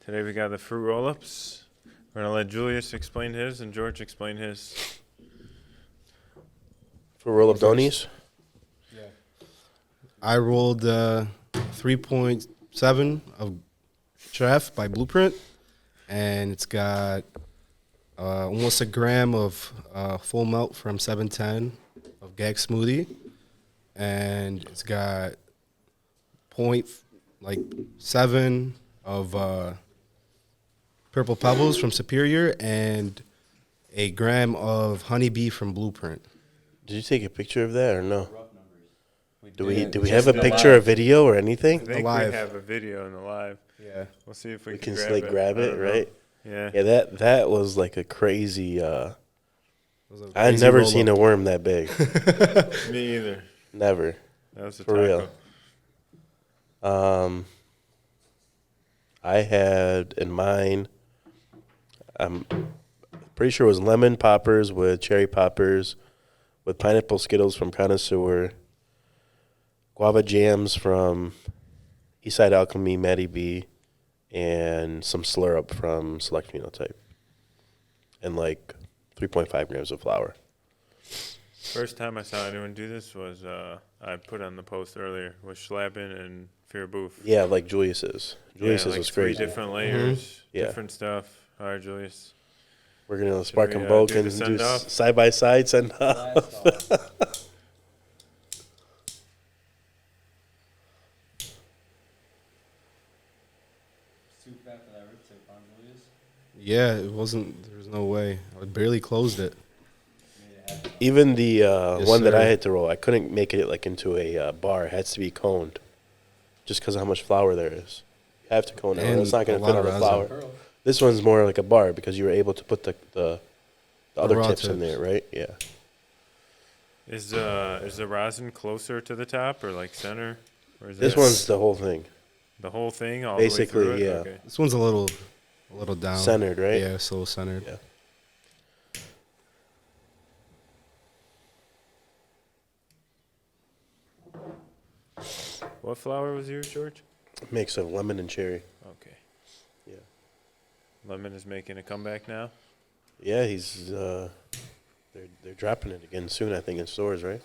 Today we got the fruit roll-ups. We're gonna let Julius explain his and George explain his. For roll up donies? I rolled 3.7 of Chef by Blueprint, and it's got almost a gram of full melt from 710 of Gag Smoothie, and it's got .7 of Purple Pebbles from Superior, and a gram of Honeybee from Blueprint. Did you take a picture of that or no? Do we Just have a the picture, live. a video, or I anything? think live. we have a video in the live. Yeah. We'll see if we We can can grab like grab I it, don't know. right? Yeah. Yeah, that was like a crazy. It was a I've crazy never roll-up. seen a worm that big. Me either. Never. That was a For taco. real. I had in mind. I'm pretty sure it was lemon poppers with cherry poppers, with pineapple Skittles from Connoisseur, guava jams from Eastside Alchemy, Maddie B, and some slurp from Select Phenotype, and like 3.5 grams of flour. First time I saw anyone do this was I put on the post earlier with Schlappen and Fear Booth. Yeah, like Julius's. Julius's like was three crazy. different layers, Yeah. different stuff. All right, Julius. We're gonna spark we, them do both the and do send-off? side by side send off. Yeah, it wasn't. There was no way. I barely closed it. Even the one that I sir. had to roll, I couldn't make it like into a bar. It has to be coned, just because of how much flour there is. You have to cone it, or And it's not going a to fit lot on of the resin. flour. This one's more like a bar because you were able to put the other raw tips in tips. there, right? Yeah. Is the rosin closer to the top or like center? Or is This it one's the whole thing, the whole thing all basically, the way through it? yeah. Okay. This one's a little down. centered, right? Yeah, so centered. Yeah. What flour was yours, George? Mix of lemon and cherry. Okay. Yeah. Lemon is making a comeback now. Yeah, he's they're dropping it again soon. I think in stores, right?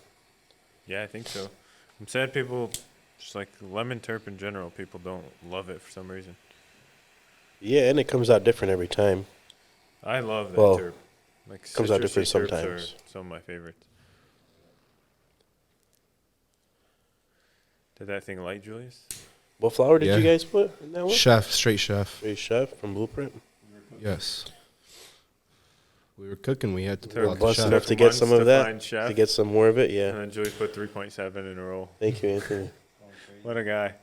Yeah, I think so. I'm sad people just like lemon terp in general. People don't love it for some reason. Yeah, and it comes out different every time. I love that Well, terp. Like comes out citrusy different terps sometimes. are some of my favorites. Did that thing light, Julius? What flour did Yeah. you guys put in that one? Chef, straight chef. Straight Chef from Blueprint. Yes. We were cooking. We had to Took pull out the Blessed chef. enough to get some months of that, find chef, to get some more of it. Yeah. and then Julius put 3.7 in a roll. Thank you, Anthony. What a guy.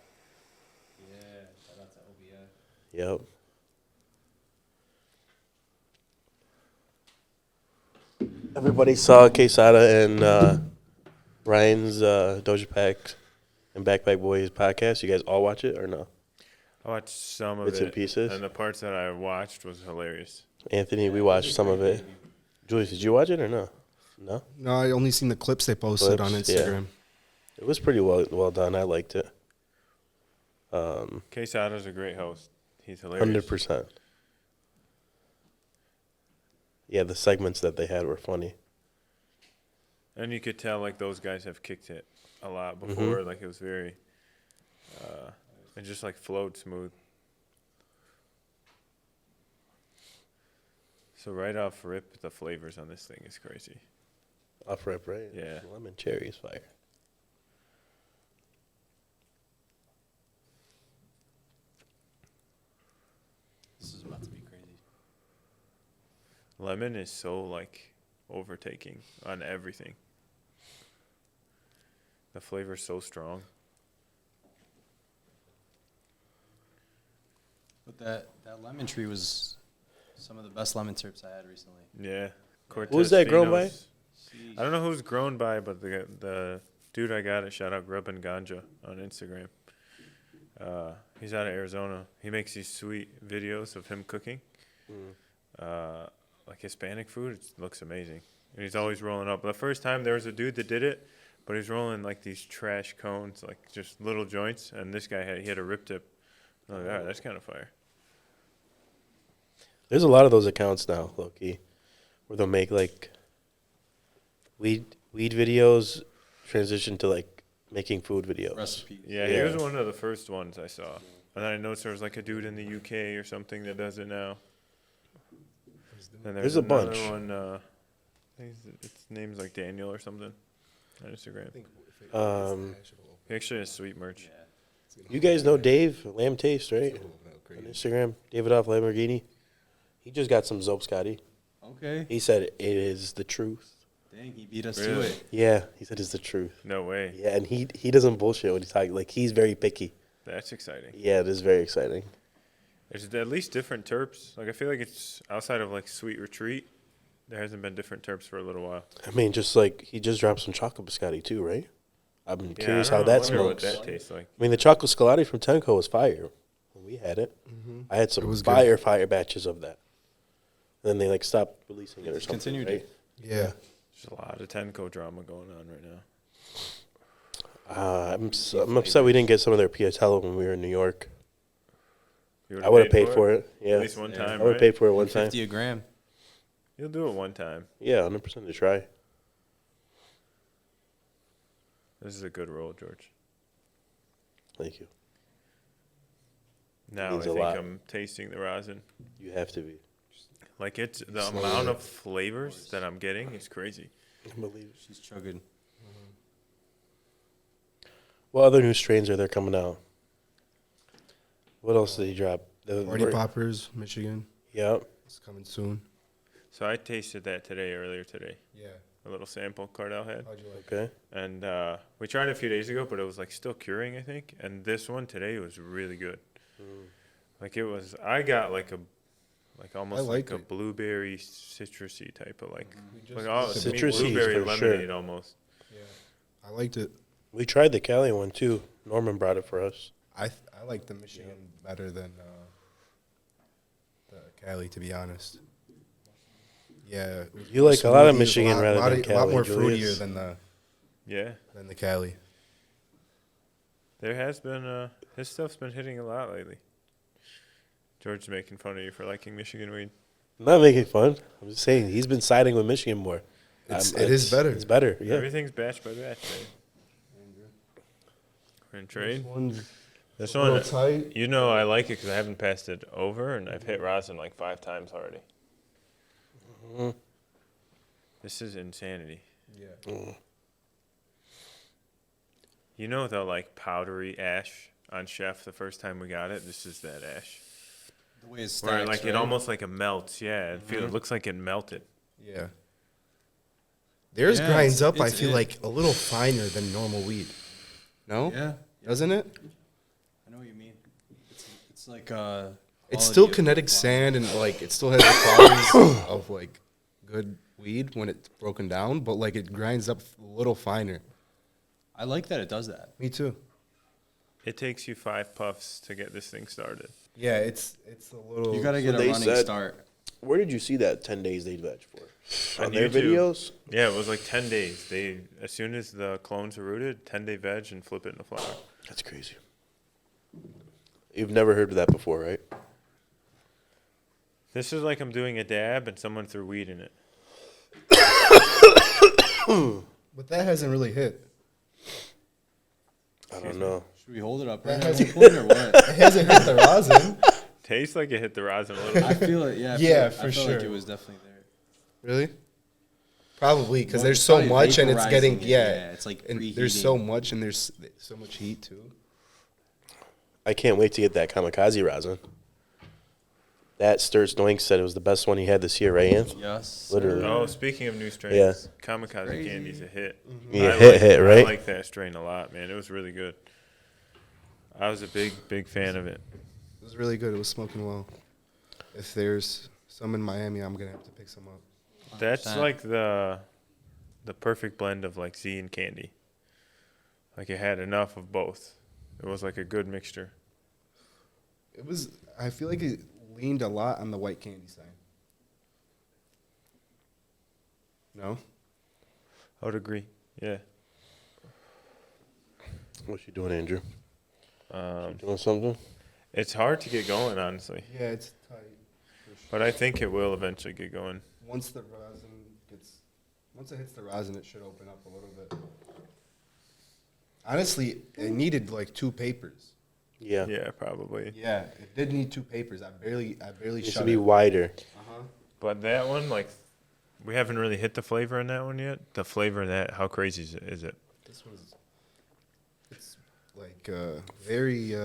Yep. Everybody saw Quesada and Ryan's Doja Pack and Backpack Boys podcast. You guys all watch it or no? I watched some of Bits it. and pieces? And the parts that I watched was hilarious. Anthony, we watched some of it. Julius, did you watch it or no? No? No, I only seen the clips they posted on Clips, yeah. Instagram. It was pretty well done. I liked it. Quesada's a great host. He's hilarious. 100%. Yeah, the segments that they had were funny. And you could tell like those guys have kicked it a lot Mm-hmm. before. Like it was very, it just like flowed smooth. So right off rip, the flavors on this thing is crazy. Off rip, right? Yeah. Lemon cherry is fire. This is about to be crazy. Lemon is so like overtaking on everything. The flavor's so strong. But that lemon tree was some of the best lemon terps I had recently. Yeah. Who's that grown by? Cortez Finos. I don't know who's grown by, but the dude I got it, shout out Grub and Ganja on Instagram. He's out of Arizona. He makes these sweet videos of him cooking. Like Hispanic food, it looks amazing. And he's always rolling up. The first time there was a dude that did it, but he's rolling like these trash cones, like just little joints. And this guy he had a rip tip. I'm like, all right, that's kind of fire. There's a lot of those accounts now, low-key, where they'll make like weed videos transition to like making food videos. Recipes. Yeah, he Yeah. was one of the first ones I saw. And then I noticed there was like a dude in the UK or something that does it now. And There's a another bunch. one, I think its name's like Daniel or something on Instagram. He actually has sweet merch. You guys know Dave Lamb Taste, right? On Instagram, David off Lamborghini. He just got some Zope Scotty. Okay. He said it is the truth. Dang, he beat us to Really? it. Yeah, he said it's the truth. No way. Yeah, and he doesn't bullshit when he's talking. Like, he's very picky. That's exciting. Yeah, it is very exciting. There's at least different terps. Like I feel like it's outside of like Sweet Retreat. There hasn't been different terps for a little while. I mean, just like he just dropped some chocolate biscotti too, right? I'm Yeah, curious I how don't know. I that wonder what smokes. that tastes like. I mean, the chocolate scalati from Tenco was fire when we had it. I had some It was good. fire batches of that. And then they like stopped releasing it or something. Discontinued right? it. Yeah. There's a lot of Tenco drama going on right now. I'm upset we didn't get some of their Piatello when we were in New York. You I would have paid for it. Yeah, At least one Yeah. time, I would right? have paid for it one time. 50 a gram. You'll do it one time. Yeah, 100% to try. This is a good roll, George. Thank you. Now I Means a think lot. I'm tasting the rosin. You have to be. Like it's the Slowly. amount of flavors that I'm getting is crazy. Unbelievable. She's chugging. What other new strains are there coming out? What else did he drop? Party Poppers, Michigan. Yeah. It's coming soon. So I tasted that earlier today. Yeah. A little sample Cardell had. How'd you like it? Okay. And we tried it a few days ago, but it was like still curing, I think. And this one today was really good. Like it was, I got like almost like like a it. blueberry citrusy type of like just- Citrusy blueberry for sure. lemonade almost. Yeah. I liked it. We tried the Cali one too. Norman brought it for us. I like the Michigan better than the Cali, to be honest. Yeah. it was You like a lot of smoothie, Michigan rather than A lot Cali, more Julius. fruitier Yeah, than the Cali. there has been his stuff's been hitting a lot lately. George's making fun of you for liking Michigan weed. I'm not making fun. I'm just saying he's been siding with Michigan more. It is better. It's better. Yeah. Everything's batch by batch. Babe. We're in trade. One's This a one, little tight. you know, I like it because I haven't passed it over, and I've hit rosin like 5 times already. This is insanity. Yeah. You know the like powdery ash on Chef the first time we got it? This is that ash. The way it Where stacks, like it right? almost like it melts. Yeah, it looks like it melted. Yeah. Theirs Yeah, grinds it's- up, I it's feel it. like, a little finer than normal weed. No? Yeah. Doesn't it? I know what you mean. It's like It's quality still of kinetic flower. sand and like it still has the qualities of like good weed when it's broken down, but like it grinds up a little finer. I like that it does that. Me too. It takes you 5 puffs to get this thing started. Yeah, it's a little. You got to get a they running said- start. Where did you see that 10 days they veg for? On On their YouTube. videos? Yeah, it was like 10 days. They as soon as the clones are rooted, 10-day veg and flip it into flour. That's crazy. You've never heard of that before, right? This is like I'm doing a dab and someone threw weed in it. But that hasn't really hit. I don't know. Should we hold it up That right at has- one point or what? It hasn't hit the rosin. Tastes like it hit the rosin a little I bit. feel it. Yeah. Yeah, I for felt like sure. it was definitely there. Really? Probably because Well, there's it's so probably much and it's getting vaporizing it, yeah. it's like and there's so preheating. much and there's so much heat too. I can't wait to get that kamikaze rosin. That Sturz Doink said it was the best one he had this year, right, Ian? Yes. Literally. Oh, speaking of new strains, Yeah. Kamikaze Crazy. Candy's a hit. Yeah, I hit, I right? like that strain a lot, man. It was really good. I was a big fan of it. It was really good. It was smoking well. If there's some in Miami, I'm gonna have to pick some up. That's 100%. like the perfect blend of like Z and candy. Like it had enough of both. It was like a good mixture. It was. I feel like it leaned a lot on the white candy side. No. I would agree. Yeah. What you doing, Andrew? Um, Doing something? it's hard to get going, honestly. Yeah, it's tight. But I think it will eventually get going. Once it hits the rosin, it should open up a little bit. Honestly, it needed like 2 papers. Yeah. Yeah, probably. Yeah, it did need 2 papers. I barely It needs to shut be it. wider. Uh-huh. But that one, like, we haven't really hit the flavor in that one yet. The flavor in that, how crazy is it? This one's, it's like very,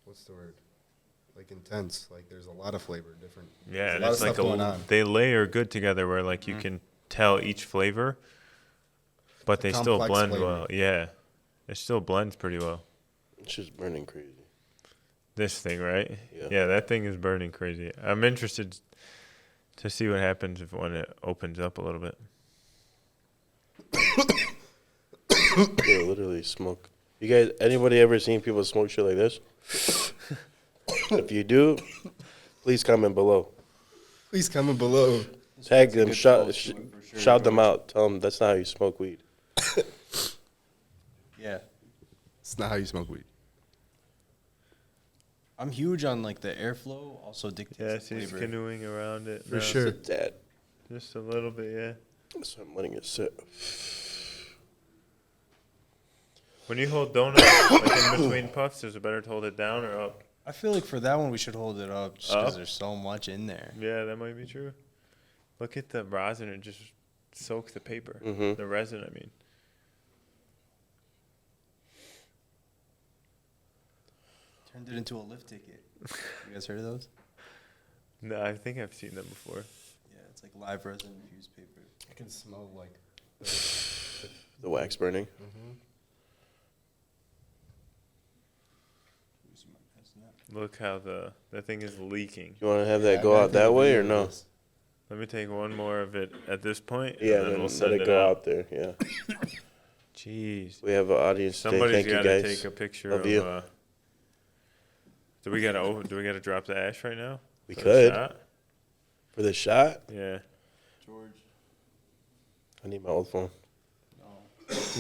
what's the word? Like intense. Like there's a lot of flavor, different. Yeah, there's and a lot it's of like stuff going on. they layer good together where like you can tell each flavor, but It's a they still complex blend flavor. well. Yeah, it still blends pretty well. It's just burning crazy. This thing, right? Yeah. Yeah, that thing is burning crazy. I'm interested to see what happens when it opens up a little bit. Yeah, literally smoke. You guys, anybody ever seen people smoke shit like this? If you do, please comment below. Please comment below. Tag That's a them, good shout, post to it for sure, shout them George. out. Tell them that's not how you smoke weed. Yeah. It's not how you smoke weed. I'm huge on like the airflow. Also dictates Yeah, the so he's flavor. canoeing around it. For now. sure. Sit that. Just a little bit, yeah. So I'm letting it sit. When you hold donuts, like in between puffs, is it better to hold it down or up? I feel like for that one we should hold it up just because Up? there's so much in there. Yeah, that might be true. Look at the rosin; it just soaks the paper, Mhm. the resin. I mean, Turned it into a lift ticket. You guys heard of those? no, I think I've seen them before. Yeah, it's like live resin infused paper. I can smell like. The wax burning. Look how that thing is leaking. You want to have that go out that way or no? Let me take one more of it at this point. Yeah, and then then we'll let send it go out there. Yeah. Jeez, We have an audience today. somebody's Thank you got to guys. take a picture Love of. you. Do we gotta drop the ash right now? We For the could. shot? For the shot, Yeah. George. I need my old phone.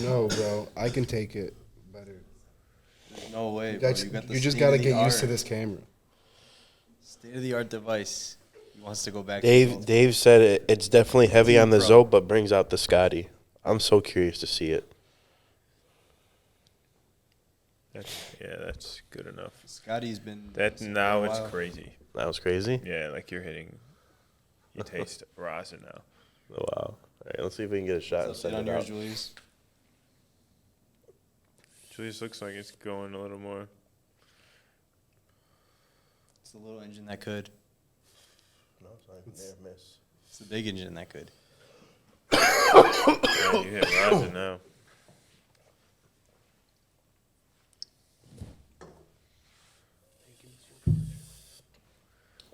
No, bro. I can take it better. There's no way. You, Bro. just, You got the you just gotta get used to state-of-the-art- this camera. State-of-the-art device. He wants to go back. to Dave said it's definitely heavy on the Pro. Zope, but brings out the Scotty. I'm so curious to see it. That's good enough. Scotty's been. That sick for now a it's while. crazy. That was crazy. Yeah, like you're hitting. You taste rosin now. Oh, wow. All right, let's see if we can get a shot and What's up, send on it yours, out. Julius? Julius looks like it's going a little more. It's the little engine that could. No, it's not. Miss. It's the big engine that could. Yeah, you hit rosin now.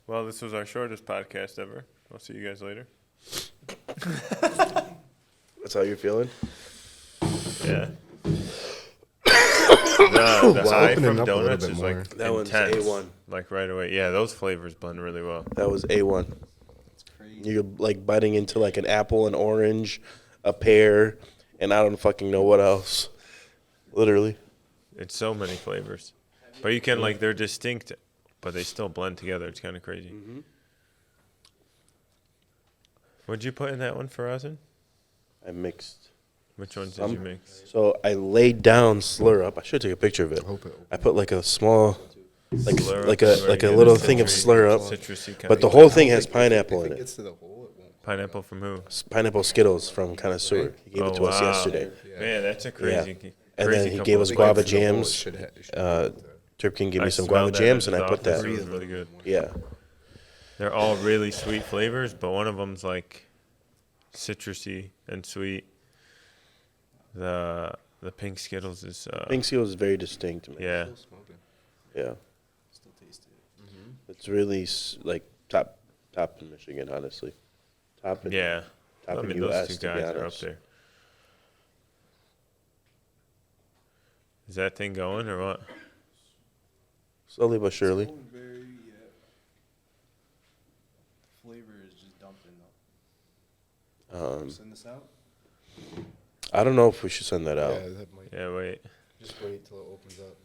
Well, this was our shortest podcast ever. I'll see you guys later. That's how you're feeling? Yeah. The It's high opening from up a little donuts bit is more. like That one's intense. A1. Like right away. Yeah, those flavors blend really well. That was A1. It's crazy. You're like biting into like an apple, an orange, a pear, and I don't fucking know what else. Literally. It's so many flavors. But you can like they're distinct, but they still blend together. It's kind of crazy. What'd you put in that one for rosin? I mixed. Which ones did Some. you mix? So I laid down Slur Up. I should take a picture of it. Hope it. I put like a small, like Slur like Up a is where like you a get little the thing of citrusy- Slur Up, citrusy kind but the of- whole thing has pineapple in If it it. gets to the hole, it won't. Pineapple from who? Pineapple Skittles from Connoisseur. He gave it to us yesterday. Man, that's a crazy. And crazy then he couple gave of us flavors. guava If it gets to the hole, it jams. should it should Uh, Turpkin gave I me some smelled guava that jams, at and I his put office. that. It was really good. Yeah. They're all really sweet flavors, but one of them's like citrusy and sweet. The pink Skittles is Pink Skittles is very distinct, man. yeah. Still smoking. Yeah. Still taste it. It's really like top in Michigan, honestly. Top in Yeah. top I in mean, U.S. those two to be guys are up honest. there. Is that thing going or what? Slowly but surely. It's going very, The flavor is just dumping though. Send this out. I don't know if we should send that out. Yeah, that might. Yeah, wait. Just wait till it opens up.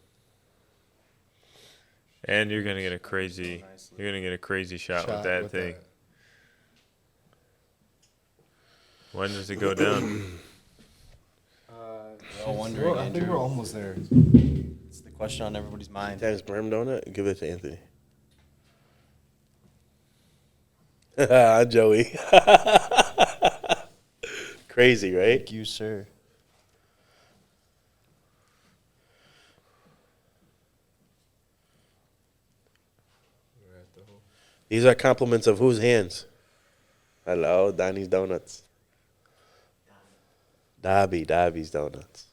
And you're gonna get a crazy. Nicely. You're gonna get a crazy shot with that thing. When does it go down? We're all wondering, Well, I think Andrew. we're almost there. It's the question on everybody's mind. Times perm donut? Give it to Anthony. Joey. Crazy, right? Thank you, sir. These are compliments of whose hands? Hello, Donnie's Donuts. Dobby's Donuts.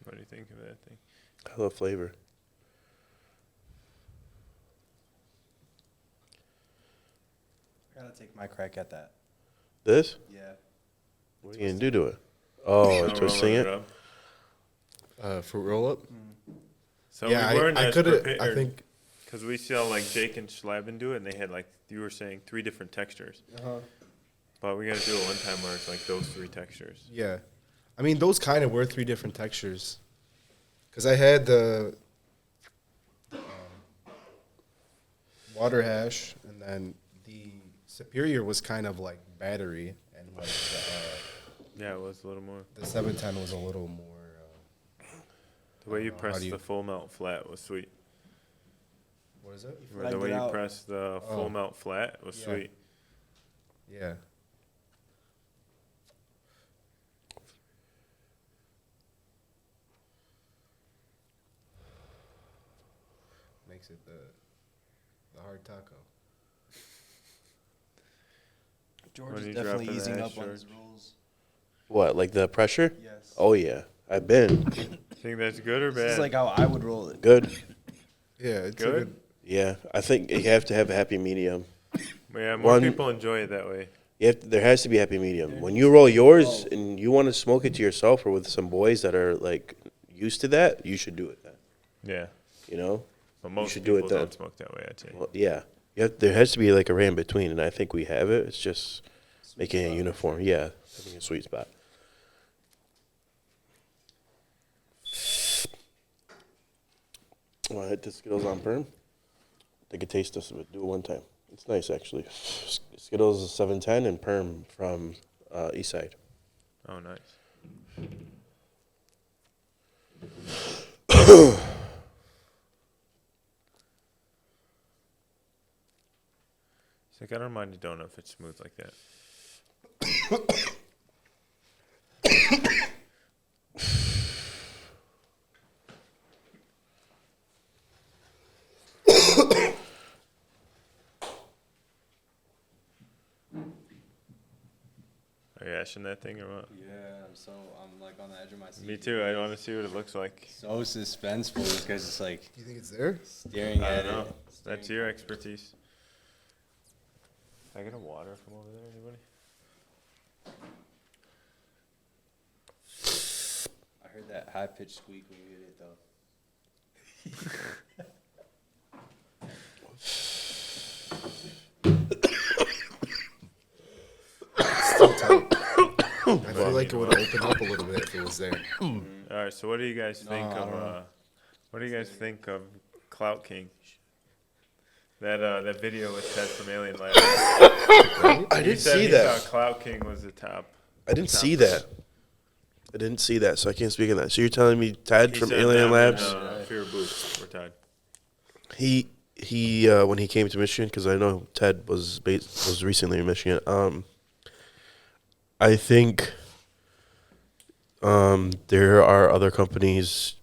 What do you think of that thing? I love flavor. I gotta take my crack at that. This? Yeah. What are you going to do to it? Oh, I'm twisting rolling it? up. Fruit roll up. So Yeah, we weren't I as could have. prepared. I think. Because we saw like Jake and Schlaben do it, and they had like you were saying 3 different textures. But we gotta do it one time where it's like those 3 textures. Yeah, I mean those kind of were 3 different textures. Cause I had the water hash, and then the superior was kind of like battery, and like Yeah, it was a little more. the 710 was a little more. The way you How pressed do you- the full melt flat was sweet. What is it? Or the Flagged way it you out. pressed the full Oh. melt flat was Yeah. sweet. Yeah. Makes it the hard taco. George When is you definitely dropping the easing hash, up on his George? rules. What, like the pressure? Yes. Oh, yeah. I've been. Think that's good or This bad? is like how I would roll it. Good. Yeah, it's Good? a good. Yeah, I think you have to have a happy medium. Yeah, more One- people enjoy it that way. There has to be a happy medium. When you roll yours and you want to smoke it to yourself or with some boys that are like used to that, you should do it then. Yeah, You know? but most should do people it then. don't smoke that way. I'd say. Well, yeah. There has to be like a ray in between, and I think we have it. It's just making it uniform. Yeah, having a sweet spot. Want to hit the Skittles on perm? Take a taste of it. Do it one time. It's nice, actually. Skittles is 710 and perm from Eastside. Oh, nice. It's like I don't mind a donut if it's smooth like that. Are you ashing that thing or what? Yeah, I'm like on the edge of my seat. Me too. I want to see what it looks like. So suspenseful. This guy's just like Do you think it's there? staring I at don't know. it. That's your expertise. Can I get a water from over there, anybody? I heard that high pitched squeak when you hit it though. Still tight. I feel like it would open up a little bit if it was there. All right. So, what do you guys think I of? don't know. What do you guys think of Clout King? That video with Ted from Alien Lab. I He didn't said see he that. thought Clout King was the top. I didn't see that. I didn't see that, so I can't speak on that. So you're telling me Ted He from said Alien them Labs? and, Fear Booth were tied. He when he came to Michigan, because I know Ted was recently in Michigan. I think there are other companies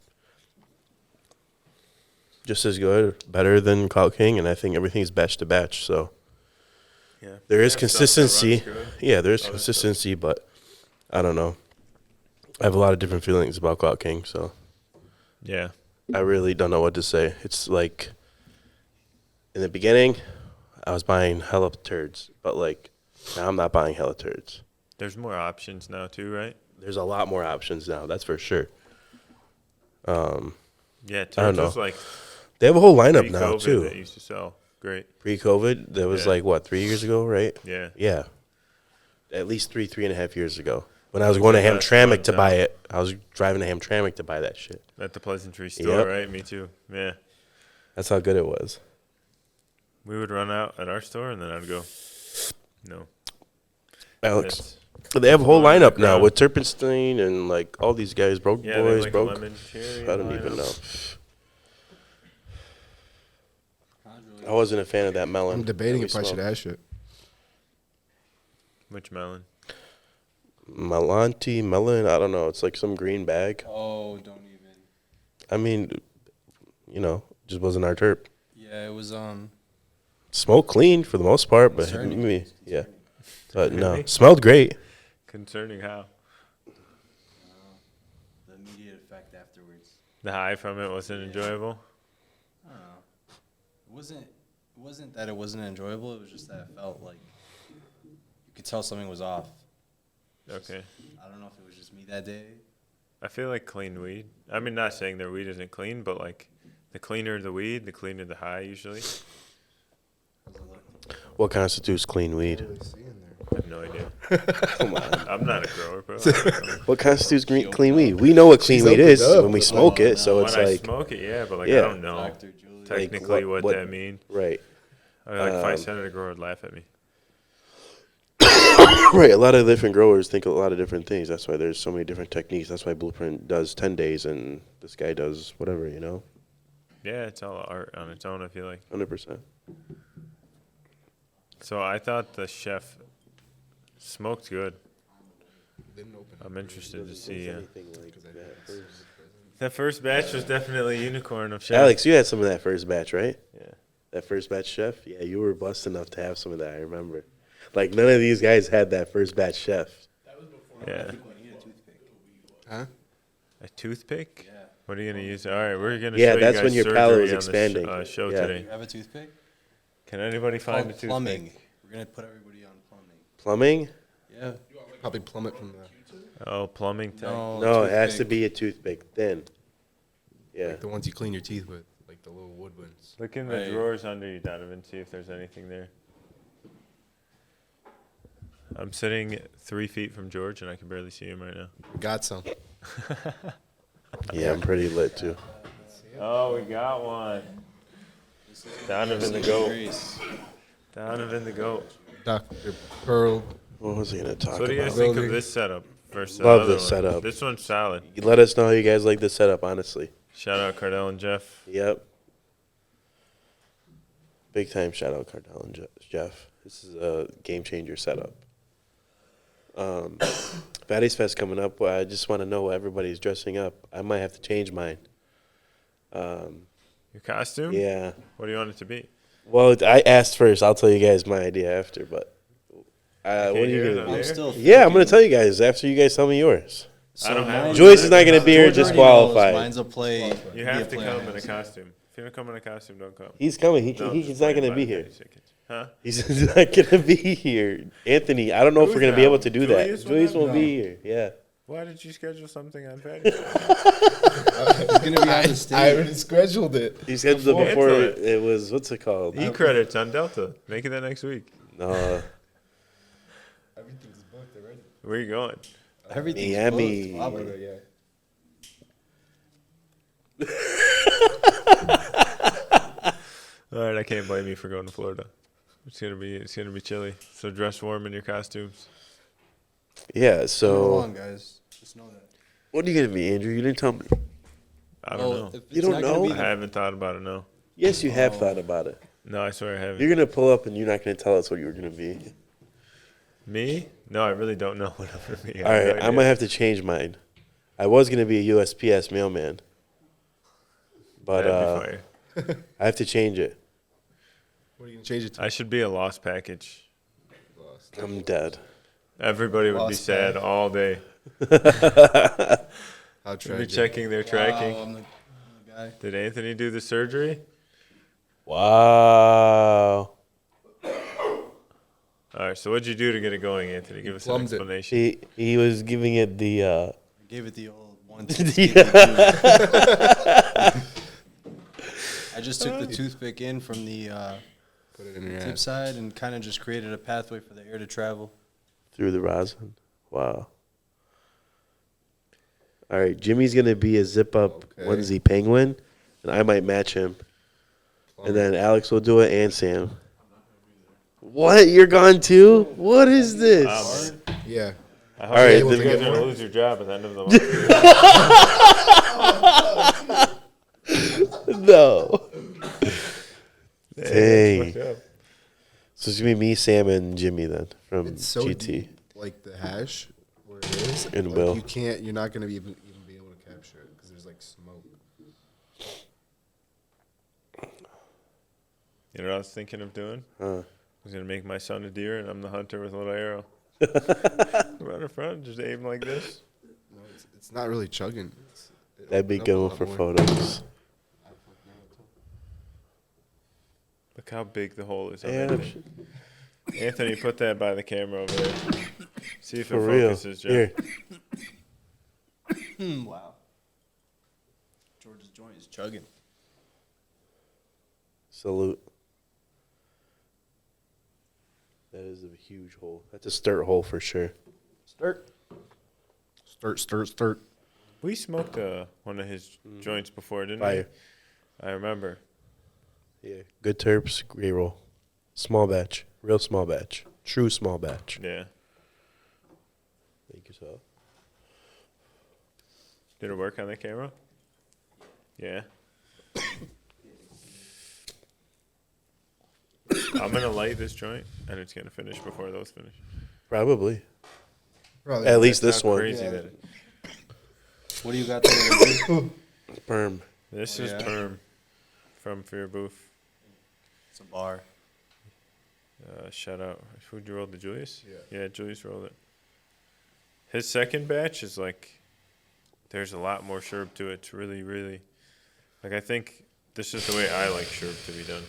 just as good, better than Cloud King, and I think everything's batch to batch. So Yeah. there is They have stuff that consistency. runs good. Yeah, there's Other consistency, but I don't know. I have a lot of different feelings about Cloud King, so Yeah. I really don't know what to say. It's like in the beginning, I was buying hella turds, but like now I'm not buying hella turds. There's more options now too, right? There's a lot more options now. That's for sure. Yeah. I don't Turds know. was like They have a whole lineup now Pre-COVID, too. That used to sell great. Pre-COVID, that was Yeah. like what 3 years ago, right? Yeah. Yeah, at least 3.5 years ago. When I was going to Yeah, that's Hamtramck fun to buy time. it, I was driving to Hamtramck to buy that shit. At the Pleasantry store, Yep. right? Me too. Yeah. That's how good it was. We would run out at our store, and then I'd go. No. Alex, That's- but they have a whole Come on, lineup now ground. with Turpenstein and like all these guys, Broke Yeah, they have Boys, like a Broke. lemon cherry I don't even know. lineup. I wasn't a fan of that melon. I'm debating that if we I should smoked. add shit. Which melon? Malante melon. I don't know. It's like some green bag. Oh, don't even. I mean, you know, just wasn't our terp. Yeah, it was Smoked clean for the most part, but Concerning. maybe yeah. But no, Really? smelled great. Concerning how? the immediate effect afterwards. The high from it wasn't enjoyable. I don't know. It wasn't that it wasn't enjoyable. It was just that it felt like you could tell something was off. Okay. I don't know if it was just me that day. I feel like clean weed. I mean, not saying their weed isn't clean, but like the cleaner the weed, the cleaner the high usually. What constitutes clean weed? I have no idea. Come on. I'm not a grower, bro. I don't know. What constitutes clean weed? We know what clean She's weed opened is up. when we smoke it, so when it's I like smoke it, yeah, but like Yeah. I don't know Dr. Julie. technically what what- that means. right. I mean, like if I Um, said it, a grower would laugh at me. Right, a lot of different growers think a lot of different things. That's why there's so many different techniques. That's why Blueprint does 10 days and this guy does whatever, you know, Yeah, it's all art on its own. I feel like. 100%. So I thought the chef smoked good. I'm interested to see. That first batch was definitely unicorn of chef. Alex, you had some of that first batch, right? Yeah. That first batch, chef? Yeah, you were blessed enough to have some of that, I remember. Like, none of these guys had that first batch, chef. Yeah. Huh? A toothpick? Yeah. What are you gonna use? All right, we're gonna. Yeah, show that's you guys when your surgery palate was on the expanding. show Yeah. today. You have a toothpick? Can anybody find a Called toothpick? plumbing. We're gonna put everybody on plumbing. Plumbing? Yeah. Probably plummet from the Oh, plumbing tech. No, it has to toothpick. be a toothpick, thin. Yeah. like the ones you clean your teeth with, like the little wood ones. Look in the Right. drawers under you, Donovan. See if there's anything there. I'm sitting 3 feet from George, and I can barely see him right now. Got some. Yeah, I'm pretty lit, too. Oh, we got one. Donovan the goat. Donovan the goat. Dr. Pearl. What was I going to talk So what do you guys about? think of Building. this setup versus the Love other this one? setup. This one's solid. Let us know how you guys like this setup, honestly. Shout out Cardell and Jeff. Yep. Big time shout out Cardell and Jeff. This is a game changer setup. Fatty's Fest coming up. Well, I just want to know what everybody's dressing up. I might have to change mine. Your costume? Yeah. What do you want it to be? Well, I asked first. I'll tell you guys my idea after. But what are hear you it gonna on do? there. I'm still Yeah, I'm gonna tell you guys after you guys tell me yours. I don't have one. Joyce is not gonna be here. George already Disqualified. knows Mine's a play. You have to come in a costume. If you don't come in a costume, don't come. He's coming. No, He's just not wait gonna about be 30 here. seconds. Huh? He's not gonna be here. Anthony, I don't know if Who's we're gonna be not? able to do that. Julius will Julius not? won't be here. Yeah. Why did you schedule something on Patty? He's gonna be on the stage. I already scheduled it. He scheduled it before Cancel it. it was what's it called? E-credits on Delta. Make it that next week. No, Everything's booked already. Where you going? Everything's Miami. booked. Wow. Yeah. All right, I can't blame you for going to Florida. It's gonna be chilly. So dress warm in your costumes. yeah. Come So on, guys. Just know that. what are you gonna be, Andrew? You didn't tell me. I don't know. if You it's don't not gonna know? be I the- haven't thought about it. No. Yes, you have thought about it. No, I swear I haven't. You're gonna pull up and you're not gonna tell us what you were gonna be. Me? No, I really don't know what I'm gonna be. All right, I might have to change mine. I was gonna be a USPS mailman, but I have to change it. What are you gonna change it to? I should be a lost package. I'm dead. Everybody would be Lost sad pack. all day. How They'd be tragic. checking their tracking. Wow, I'm the guy. Did Anthony do the surgery? Wow. All right, so what'd you do to get it going, Anthony? Give us an plumbed it. explanation. He was giving it the. I gave it the old one. I just took the toothpick in from the Put it in your tip ass. side and kind of just created a pathway for the air to travel. Through the rosin. Wow. All right, Jimmy's gonna be a zip up Okay. onesie penguin, and I might match him. And then Alex will do it, and Sam. What? You're gone too? What is this? Wow, man. Yeah. I hope All right, you then- guys are gonna lose your job at the end of the month. No. Hey, Dang. that's fucked up. So it's gonna be me, Sam, and Jimmy then from It's so GT. deep, like the hash where it is. And like, Will. you're not gonna even be able to capture it because there's like smoke. You know what I was thinking of doing? Huh. I was gonna make my son a deer, and I'm the hunter with a little arrow. Right in front, just aim like this. No, it's not really chugging. That'd be good one for photos. Look how big the hole is on Yeah, that thing. Anthony, put that by the camera over there. See if it for real. focuses, Jeff. Here. Wow. George's joint is chugging. Salute. That is a huge hole. That's a start hole for sure. Start. We smoked one of his joints before, didn't Fire. we? I remember. Yeah. Good terps, gray roll. Small batch. Real small batch. True small batch. Yeah. Thank you, so. Did it work on the camera? Yeah. I'm gonna light this joint, and it's gonna finish before those finish. Probably. Probably. At least That's this how one. Crazy Yeah. that it, What do you got there? Sperm. this Oh, is yeah? Term from Fear Booth. It's a bar. Shout out. Who'd you roll? The Julius? Yeah. Yeah, Julius rolled it. His second batch is like, there's a lot more sherb to it. It's really, really, like I think this is the way I like sherb to be done.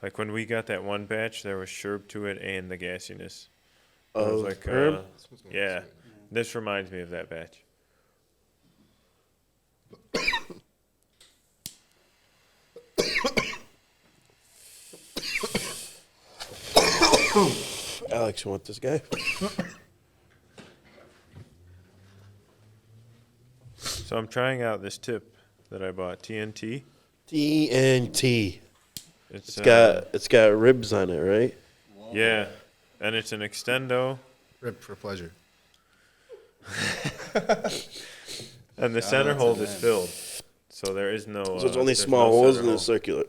Like when we got that one batch, there was sherb to it and the gassiness. It was Oh, like, sperm? yeah. This reminds me of that batch. Alex, you want this guy? So I'm trying out this tip that I bought, TNT. TNT. It's It's got ribs on it, right? yeah, and it's an extendo, Rip for pleasure. and the Shout center out to hold is them. filled, so there is no. So it's only there's small no holes center in the hole. circular.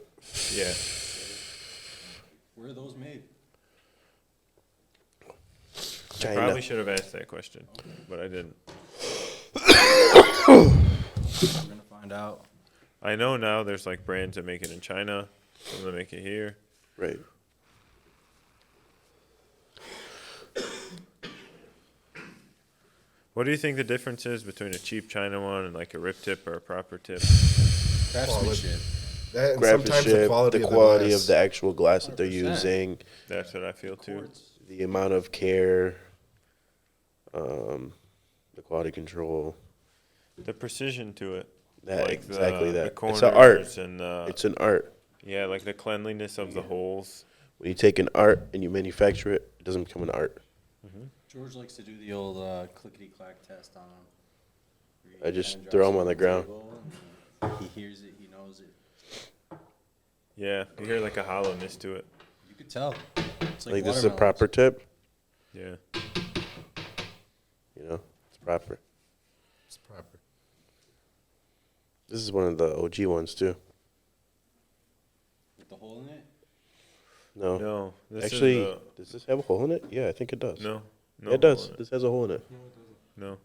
Yeah, Where are those made? China. probably should have asked that question, but I didn't. We're gonna find out. I know now there's like brands that make it in China, some that make it here. Right. What do you think the difference is between a cheap China one and like a rip tip or a proper tip? Craftsmanship. That and sometimes Craftsmanship, the quality, of the actual glass that they're 100%. using, That's what I feel too. the amount of care, the quality control. The precision to it. That like exactly the that. corners It's an art. and It's an art. yeah, like the cleanliness of the holes. When you take an art and you manufacture it, it doesn't become an art. George likes to do the old clickety clack test on them. I just throw 'em on the ground. He hears it. He knows it. Yeah, you hear like a hollowness to it. You could tell. It's Like this is a watermelons. proper tip, Yeah. you know, it's proper. It's proper. This is one of the OG ones too. With the hole in it. No, No, this actually, is does this have a hole in it? Yeah, I think it does. no, no. Yeah, it does. hole in This has a hole in it. No,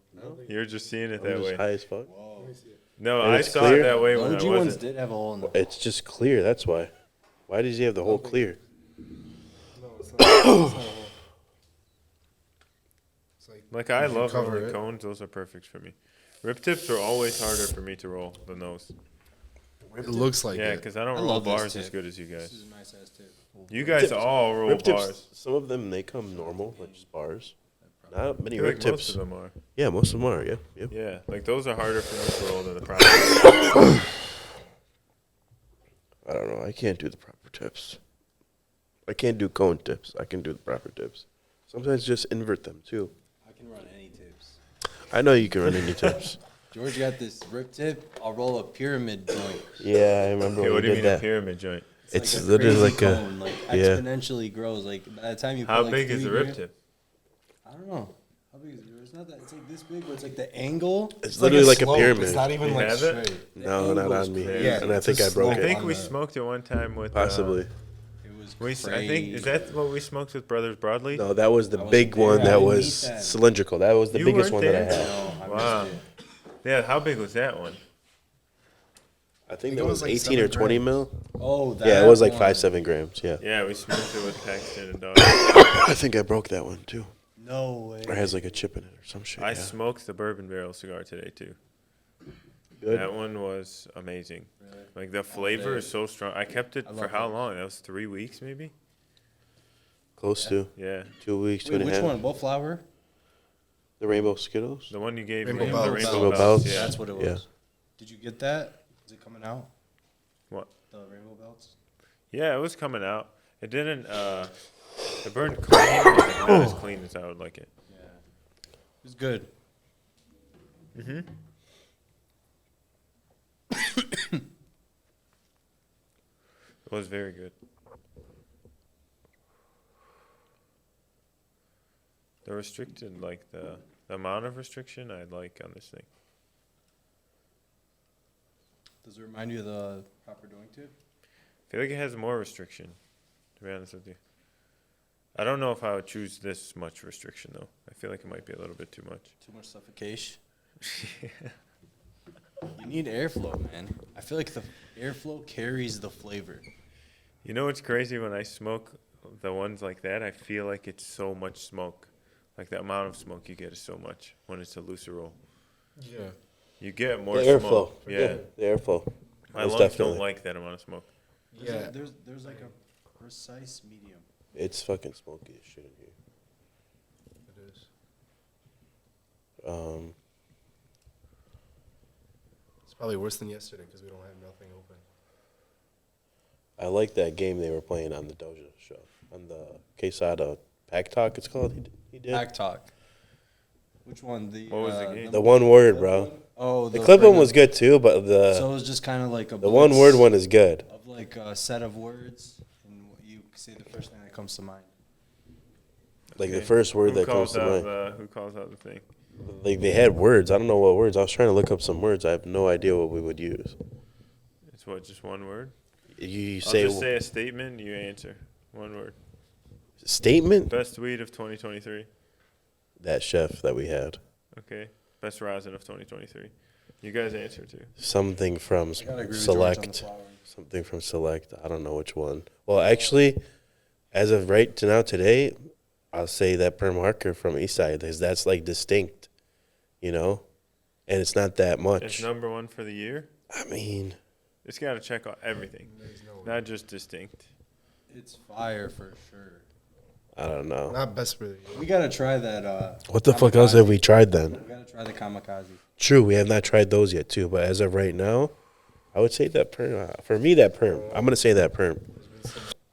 you're just seeing it I'm that just way. high as fuck. Whoa. No, And I it's saw clear? it that way The when OG I ones wasn't. did have a hole in them. It's just clear. That's why. Why does he have the hole clear? No, it's not. It's not a hole. It's Like I you love cover rolling it. cones; those are perfect for me. Rip tips are always harder for me to roll than those. It looks like Yeah, it. because I don't I roll love this bars as tip. good as you This guys. is a nice ass tip. You guys Tips- all roll Rip bars. tips. Some of them they come normal, like just bars. Not I many feel rip like most tips. of them are. Yeah, most of them are. Yeah, yep. Yeah, like those are harder for me to roll than the proper. I don't know. I can't do the proper tips. I can't do cone tips. I can do the proper tips. Sometimes just invert them too. I can run any tips. I know you can run any tips. George got this rip tip. I'll roll a pyramid joint. Yeah, I remember Hey, when what do we you did mean a that. pyramid joint? It's like a literally crazy like cone, like yeah. exponentially grows. Like by the time you How put, like, big is 3 the rip grams- tip? I don't know. How big is it? It's not that. It's like this big, but it's like the angle. It's literally like a slope. pyramid. It's not even You like have it? straight. No, not angle's on me. crazy. Yeah, and I it's a think I broke I slope. it. think on we the- smoked it one time with Possibly. It was we crazy. I think is that what we smoked with Brothers Broadly? No, that was the I wasn't big there. one I that didn't was eat that. cylindrical. That was the You biggest weren't one that I there? had. No, I Wow. missed it. Yeah, how big was that one? I think it that was was like 18 or 7 20 grams. mil. Oh, that Yeah, it was like one. 5-7 grams. Yeah. Yeah, we smoked it with Paxton and Dog. I think I broke that one too. No way. Or has like a chip in it or some shit. I yeah. smoked the bourbon barrel cigar today too. Good. That one was amazing. Really? Like the flavor bet. is so strong. I kept it I for love how that. long? That was 3 weeks maybe. Close to Yeah, 2 weeks, Wait, 2.5. which one? Both flower? The Rainbow Skittles. the one you gave Rainbow me, Belts. the rainbow, Rainbow belts. Belts. Yeah. That's what it was. Yeah. Did you get that? Is it coming out? What? The rainbow belts? Yeah, it was coming out. It didn't. It burned clean, but like not as clean as I would like it. Yeah. It was good. Mm-hmm. It was very good. The restricted, like the amount of restriction I like on this thing. Does it remind you of the proper doing tip? I feel like it has more restriction, to be honest with you. I don't know if I would choose this much restriction though. I feel like it might be a little bit too much. Too much suffocation. You need airflow, man. I feel like the airflow carries the flavor. You know what's crazy? When I smoke the ones like that, I feel like it's so much smoke. Like the amount of smoke you get is so much when it's a looser roll. Yeah. You get more The smoke. airflow. Yeah. The airflow. My Most lungs definitely. don't like that amount of smoke. Yeah. There's like a precise medium. It's fucking smoky as shit in here. It is. It's probably worse than yesterday because we don't have nothing open. I like that game they were playing on the Doja show. On the Quesada Pack Talk, it's called. He did. Back talk. Which one? The What was the game? The one word, bro. Oh, The clip one was good too, but So it was just kind of like a the one word one is good. of like a set of words, and you say the first thing that comes to mind. Like the Okay. first word Who that comes calls to out mind. who calls out the thing? Like they had words. I don't know what words. I was trying to look up some words. I have no idea what we would use. It's what, just one word? You I'll say just say a statement, you answer. One word. statement. Best weed of 2023. That chef that we had. Okay. Best rosin of 2023. You guys answer too. Something from I gotta agree with George on the Select. flower. Something from Select. I don't know which one. Well, actually, as of right to now today, I'll say that per marker from Eastside because that's like distinct, you know, and it's not that It's much. number one for the year. I mean, It's got to check out everything, There's no not just distinct. It's fire for sure. I don't know. Not best for the We gotta try that. What the fuck else have we tried then? We gotta try the kamikaze. True, we have not tried those yet too. But as of right now, I would say that perm. For me, that perm. I'm gonna say that perm.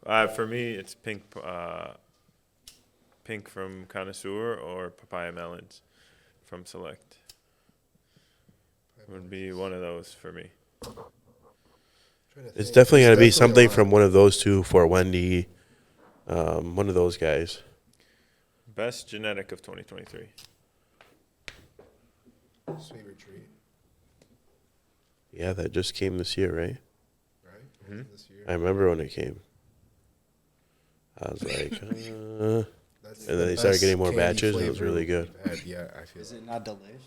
For me, it's pink. Pink from Connoisseur or Papaya Melons from Select. Would be one of those for me. It's definitely got to be something from one of those two for Wendy. One of those guys. Best genetic of 2023. Sweet retreat, Yeah, that just came this year, right? right? Mhm. This year. I remember when it came. I was like, That's And then the they started best getting more candy batches, and it was flavor really good. we've had. Yeah, I feel Is it not delish?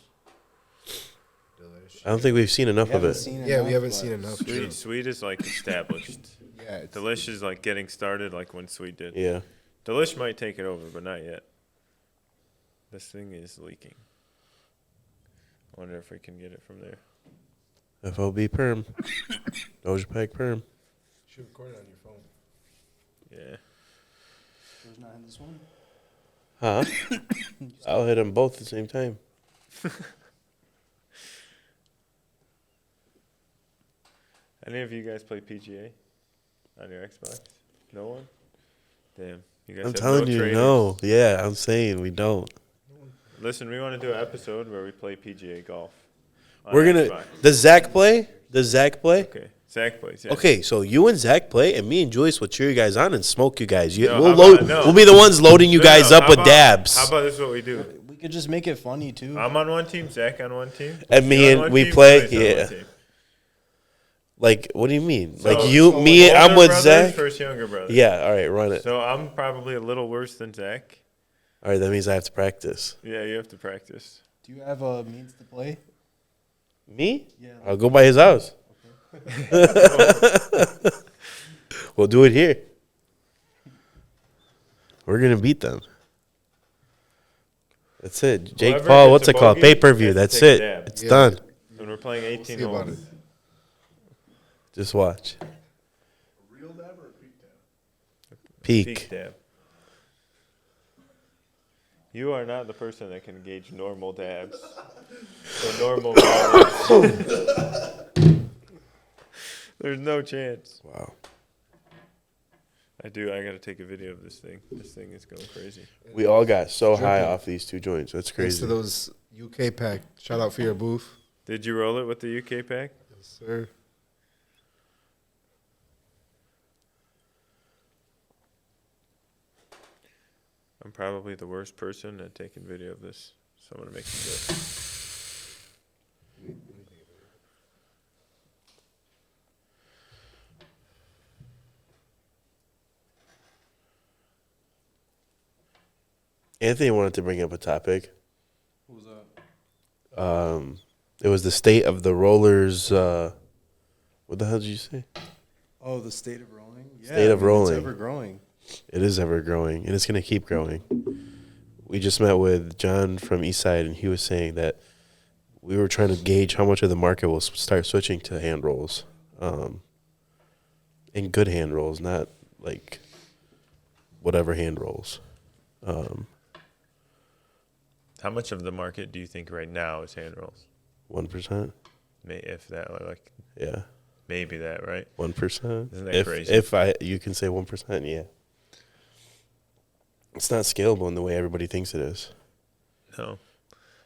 delicious. I don't think we've seen enough of it. Yeah, we haven't seen enough. Sweet is like established. Yeah, it's Delish is like getting started, like when Sweet did. Yeah. Delish might take it over, but not yet. This thing is leaking. I wonder if we can get it from there. FOB perm. Doja Pack perm. You should record it on your phone. Yeah. There's not in this one. Huh? I'll hit them both at the same time. Any of you guys play PGA? on your Xbox? No one? Damn. You guys I'm have telling no you, traders? no. Yeah, I'm saying we don't. Listen, we want to do an episode where we play PGA golf. on We're gonna. Xbox. Does Zach play? Does Zach play? Okay. Zach plays. Yeah. Okay, so you and Zach play, and me and Joyce will cheer you guys on and smoke you guys. No, We'll how load. about- no. We'll be the ones loading you No, guys no, up how with about- dabs. How about this? Is what we do? We could just make it funny too. I'm on one team. Zach on one team. And me you on and one we team, play, Joyce on one yeah. team. Like, what do you mean? So- like you, so me, I'm older with brothers Zach. Versus younger brother. Yeah, all right, run it. So I'm probably a little worse than Zach. All right, that means I have to practice. Yeah, you have to practice. Do you have a means to play? Me? Yeah. I'll go by his house. We'll do it here. We're gonna beat them. That's it. Jake Whoever Paul, gets what's a it called? bogey Pay per view. has to That's take a it. dab. It's Yeah. done. And we're playing 18 See about holes. it. Just watch. Real dab or a peak dab? Peak. Peak dab. You are not the person that can gauge normal dabs. So normal values. There's no chance. Wow. I do. I got to take a video of this thing. This thing is going crazy. We all got so high Tripping. off these two joints. That's Thanks crazy. to those UK pack. Shout out for your booth. Did you roll it with the UK pack? Yes, sir. I'm probably the worst person at taking video of this, so I'm gonna make you do it. Anthony wanted to bring up a topic. Who's that? It was the state of the rollers. What the hell did you say? Oh, the state of rolling. Yeah, State of rolling. It's ever growing. It is ever growing, and it's going to keep growing. We just met with John from Eastside, and he was saying that we were trying to gauge how much of the market will start switching to hand rolls, and good hand rolls, not like whatever hand rolls. How much of the market do you think right now is hand rolls? 1%. If that, like Yeah, maybe that, right? 1%. Isn't that if crazy? if you can say 1%, yeah. It's not scalable in the way everybody thinks it is. No.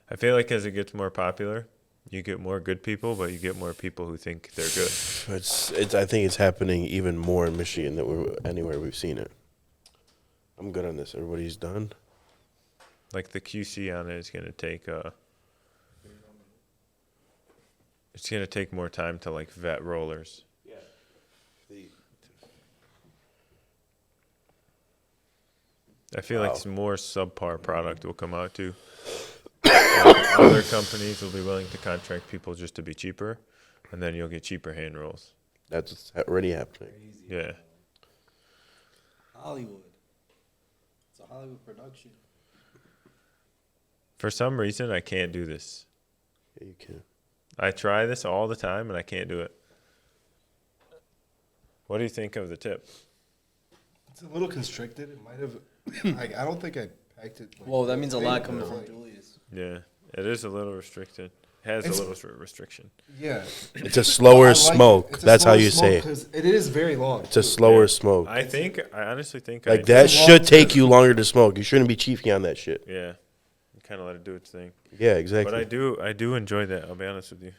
I feel like as it gets more popular, you get more good people, but you get more people who think they're good. It's. I think it's happening even more in Michigan than anywhere we've seen it. I'm good on this. Everybody's done. Like the QC on it is going to take it's going to take more time to like vet rollers. I feel like some more subpar product will come out too. Like other companies will be willing to contract people just to be cheaper, and then you'll get cheaper hand rolls. That's what's already happening. Yeah. Hollywood. It's a Hollywood production. For some reason, I can't do this. Yeah, you can. I try this all the time, and I can't do it. What do you think of the tip? It's a little constricted. It might have. Like, I don't think I packed it. Like, Whoa, that means a lot coming like- from Julius. Yeah, it is a little restricted. It has It's- a little restriction. Yeah. It's a slower I like it. smoke. It's a That's how slower you smoke say it. 'cause it is very long. It's a too. slower Yeah. smoke. I honestly think Like I that It's a long should take tip. you longer to smoke. You shouldn't be chiefy on that shit. Yeah, kind of let it do its thing. Yeah, exactly. But I do enjoy that. I'll be honest with you.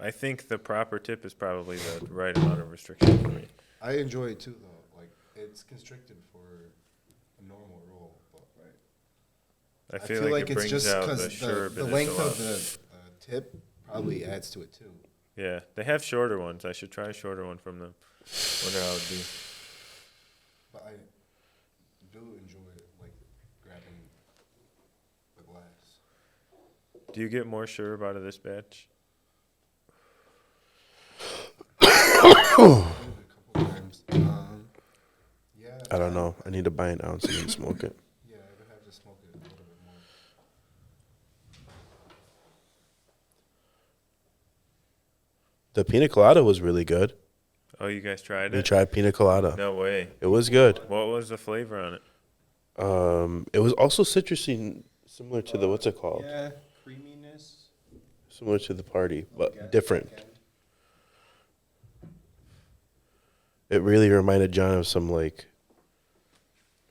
I think the proper tip is probably the right amount of restriction for me. I enjoy it too, though. Like, it's constricted for a normal roll. But, right. I feel like it it's brings just out the because sherbet the in length a of lot. the tip probably adds to it too. Yeah, they have shorter ones. I should try a shorter one from them. Wonder how it'd be. But I do enjoy like grabbing the glass. Do you get more sherb out of this batch? A couple times. Yeah. I don't know. I need to buy an ounce and then smoke it. Yeah, I would have to smoke it a little bit more. The pina colada was really good. Oh, you guys tried We it? tried pina colada. No way. It was good. What was the flavor on it? It was also citrusy, similar to the what's it called? Yeah, creaminess. Similar to the party, but different. It really reminded John of some like,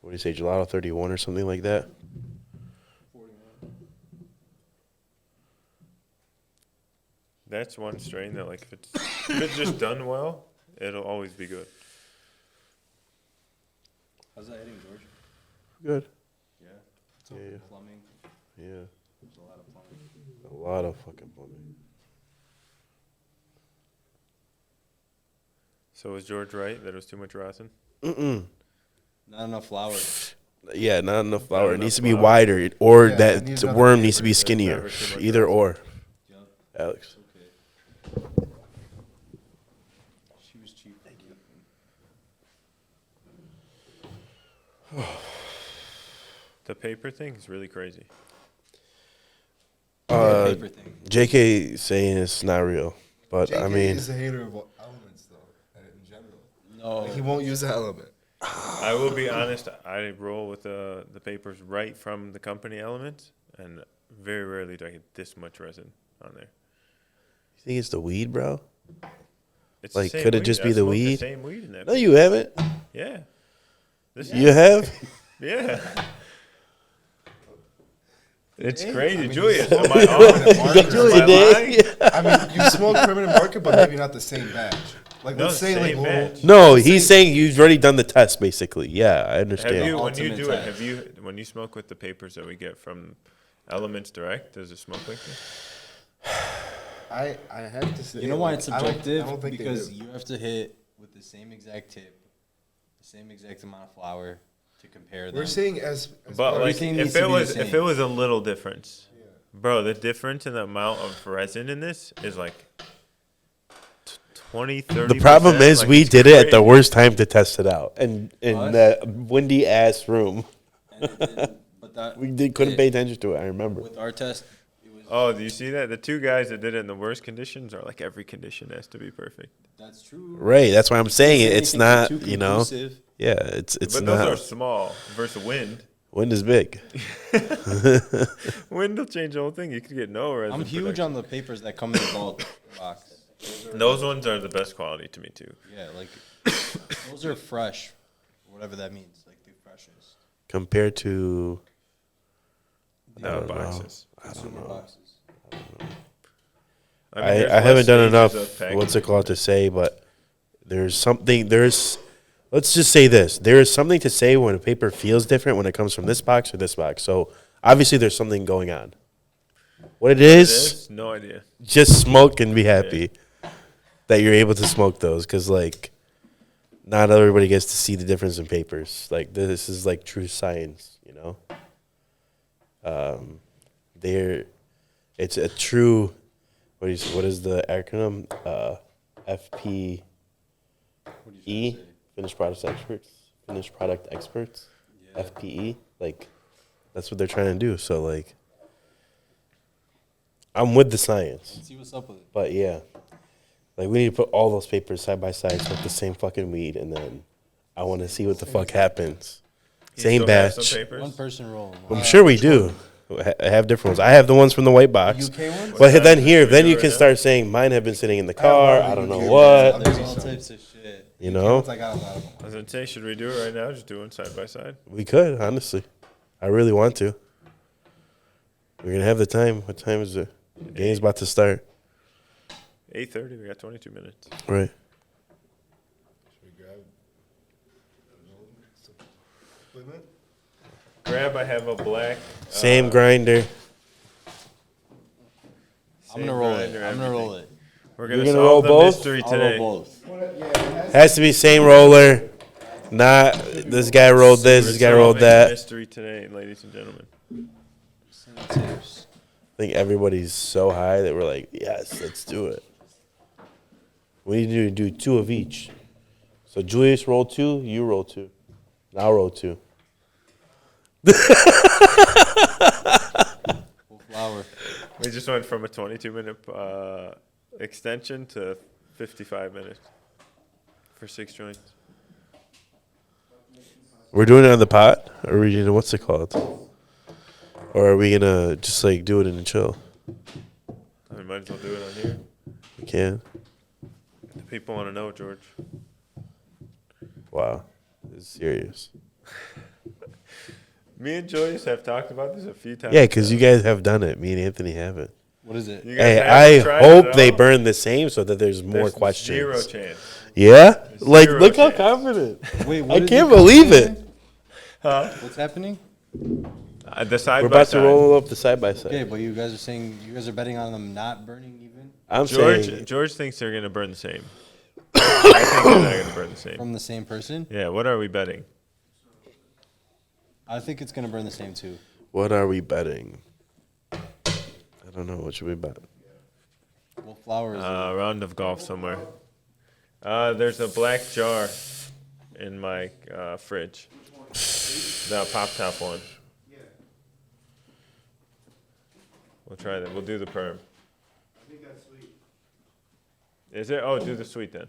what do you say, Gelato 31 or something like that. That's one strain that like if it's just done well, it'll always be good. How's that hitting, George? Good. Yeah. Yeah, yeah. Plumbing. Yeah. There's a lot of plumbing. A lot of fucking plumbing. So was George right that it was too much rosin? Mm-mm. Not enough flour. Yeah, not enough flour. It enough needs to be flour. wider, or Yeah, it that needs the another worm paper. needs to be There's skinnier. never too much Either rosin. or, Yup. Alex. Okay. She was cheap. Thank you. The paper thing is really crazy. Paper thing. JK saying it's not real, but JK I mean, is a hater of elements, though, in general. No. Like, he won't use the element. I will be honest. I roll with the papers right from the company Elements, and very rarely do I get this much resin on there. you think it's the weed, bro? It's Like, the same could it weed. just I be the smoked weed? The same weed in that. No, you haven't. Yeah. This You have? Yeah. It's Hey, crazy, I mean, Julius. you Am smoke I permanent on? market. Am I lying? I mean, you smoke permanent market, but maybe not the same batch. Like, No, let's say, like, same little- batch. No, he's saying you've already done the test, basically. Yeah, I Have understand. you when you Ultimate do it? test. Have you when you smoke with the papers that we get from Elements Direct? Does it smoke like this? I have to say, You know why like, it's I don't- subjective? I don't think they Because do. you have to hit with the same exact tip, the same exact amount of flour to compare them. We're saying as But far like, as- Everything needs if to it be the was if same. it was a little difference, bro, the difference in the amount of resin in this is like 20, 30%. The problem is like, we it's did it at the crazy. worst time to test it out, and in Us? that windy ass room, And it didn't- but that couldn't it- pay attention to it. I remember. With our test, it was. Oh, do you see that? The two guys that did it in the worst conditions are like every condition has to be perfect. That's true. Right, that's why I'm saying it. It's Anything not, too you know. conclusive. Yeah, it's but those not. are small versus wind. Wind is big. Wind will change the whole thing. You could get no resin. I'm huge production. on the papers that come in the bulk box. Those ones are the best quality to me too. Yeah, like those are fresh, whatever that means, like the freshest. Compared to, No boxes. Consumer boxes. I, mean, there's I haven't less done stages enough. of packaging. What's it called to say? But there's something. Let's just say this: there is something to say when a paper feels different when it comes from this box or this box. So obviously, there's something going on. What it It is, is? No idea. just smoke and be happy that you're able to smoke those, because like, not everybody gets to see the difference in papers. Like, this is like true science, you know. It's a true. What is the acronym? FP. What are you E, trying to say? finished product experts, Yeah. FPE, like that's what they're trying to do. So like, I'm with the science, Let's see what's up with it. but yeah, like we need to put all those papers side by side, smoke the same fucking weed, and then I want to see what the fuck happens. You Same still have some batch. papers? One person roll. I'm sure we do. I have different ones. I have the ones from the white box. UK ones? But What then size here, do then do you right can now? start saying mine have been sitting in the I have a lot car. of I don't know UK what, ones. There's all types of shit. you UK know. ones, I got a lot of them. I was gonna say, should we do it right now? Just do one side by side. We could, honestly. I really want to. We're gonna have the time. What time is it? The game's about to start. 8:30. We got 22 minutes. Right. Should we grab equipment? Grab. I have a black. Same grinder. I'm gonna roll it. I'm gonna roll it. We're gonna, You're gonna solve roll the both? mystery I'll today. roll both. Has to be same roller. Not this guy rolled this, this We're guy rolled solving the that. mystery today, ladies and gentlemen. Tips. I think everybody's so high that we're like, yes, let's do it. We need to do two of each. So Julius roll two, you roll two. And I'll roll two. Full flour. We just went from a 22-minute extension to 55 minutes for 6 joints. We're doing it on the pot? Or are we gonna, what's it called? Or are we gonna just like do it in the chill? We might as well do it on here. We can. The people want to know, George. Wow. This is serious. Me and Joyce have talked about this a few times. Yeah, because you guys have done it. Me and Anthony haven't. What is it? You guys Hey, haven't I tried hope it they at all? burn the same so that there's more There's questions. Zero chance. Yeah? Like, Zero look how chance. confident. Wait, I can't believe it. What's happening? The side We're by about to side. roll up the side by side. Okay, but you guys are saying you guys are betting on them not burning even I'm saying George thinks they're gonna burn the same. I think they're not gonna burn the same. from the same person. Yeah. What are we betting? I think it's gonna burn the same too. what are we betting? I don't know. What should we bet? What flower is it? A round of golf somewhere. There's a black jar in my fridge. The pop top one. We'll try that. We'll do the perm. I think that's sweet. Is it? Oh, do the sweet then.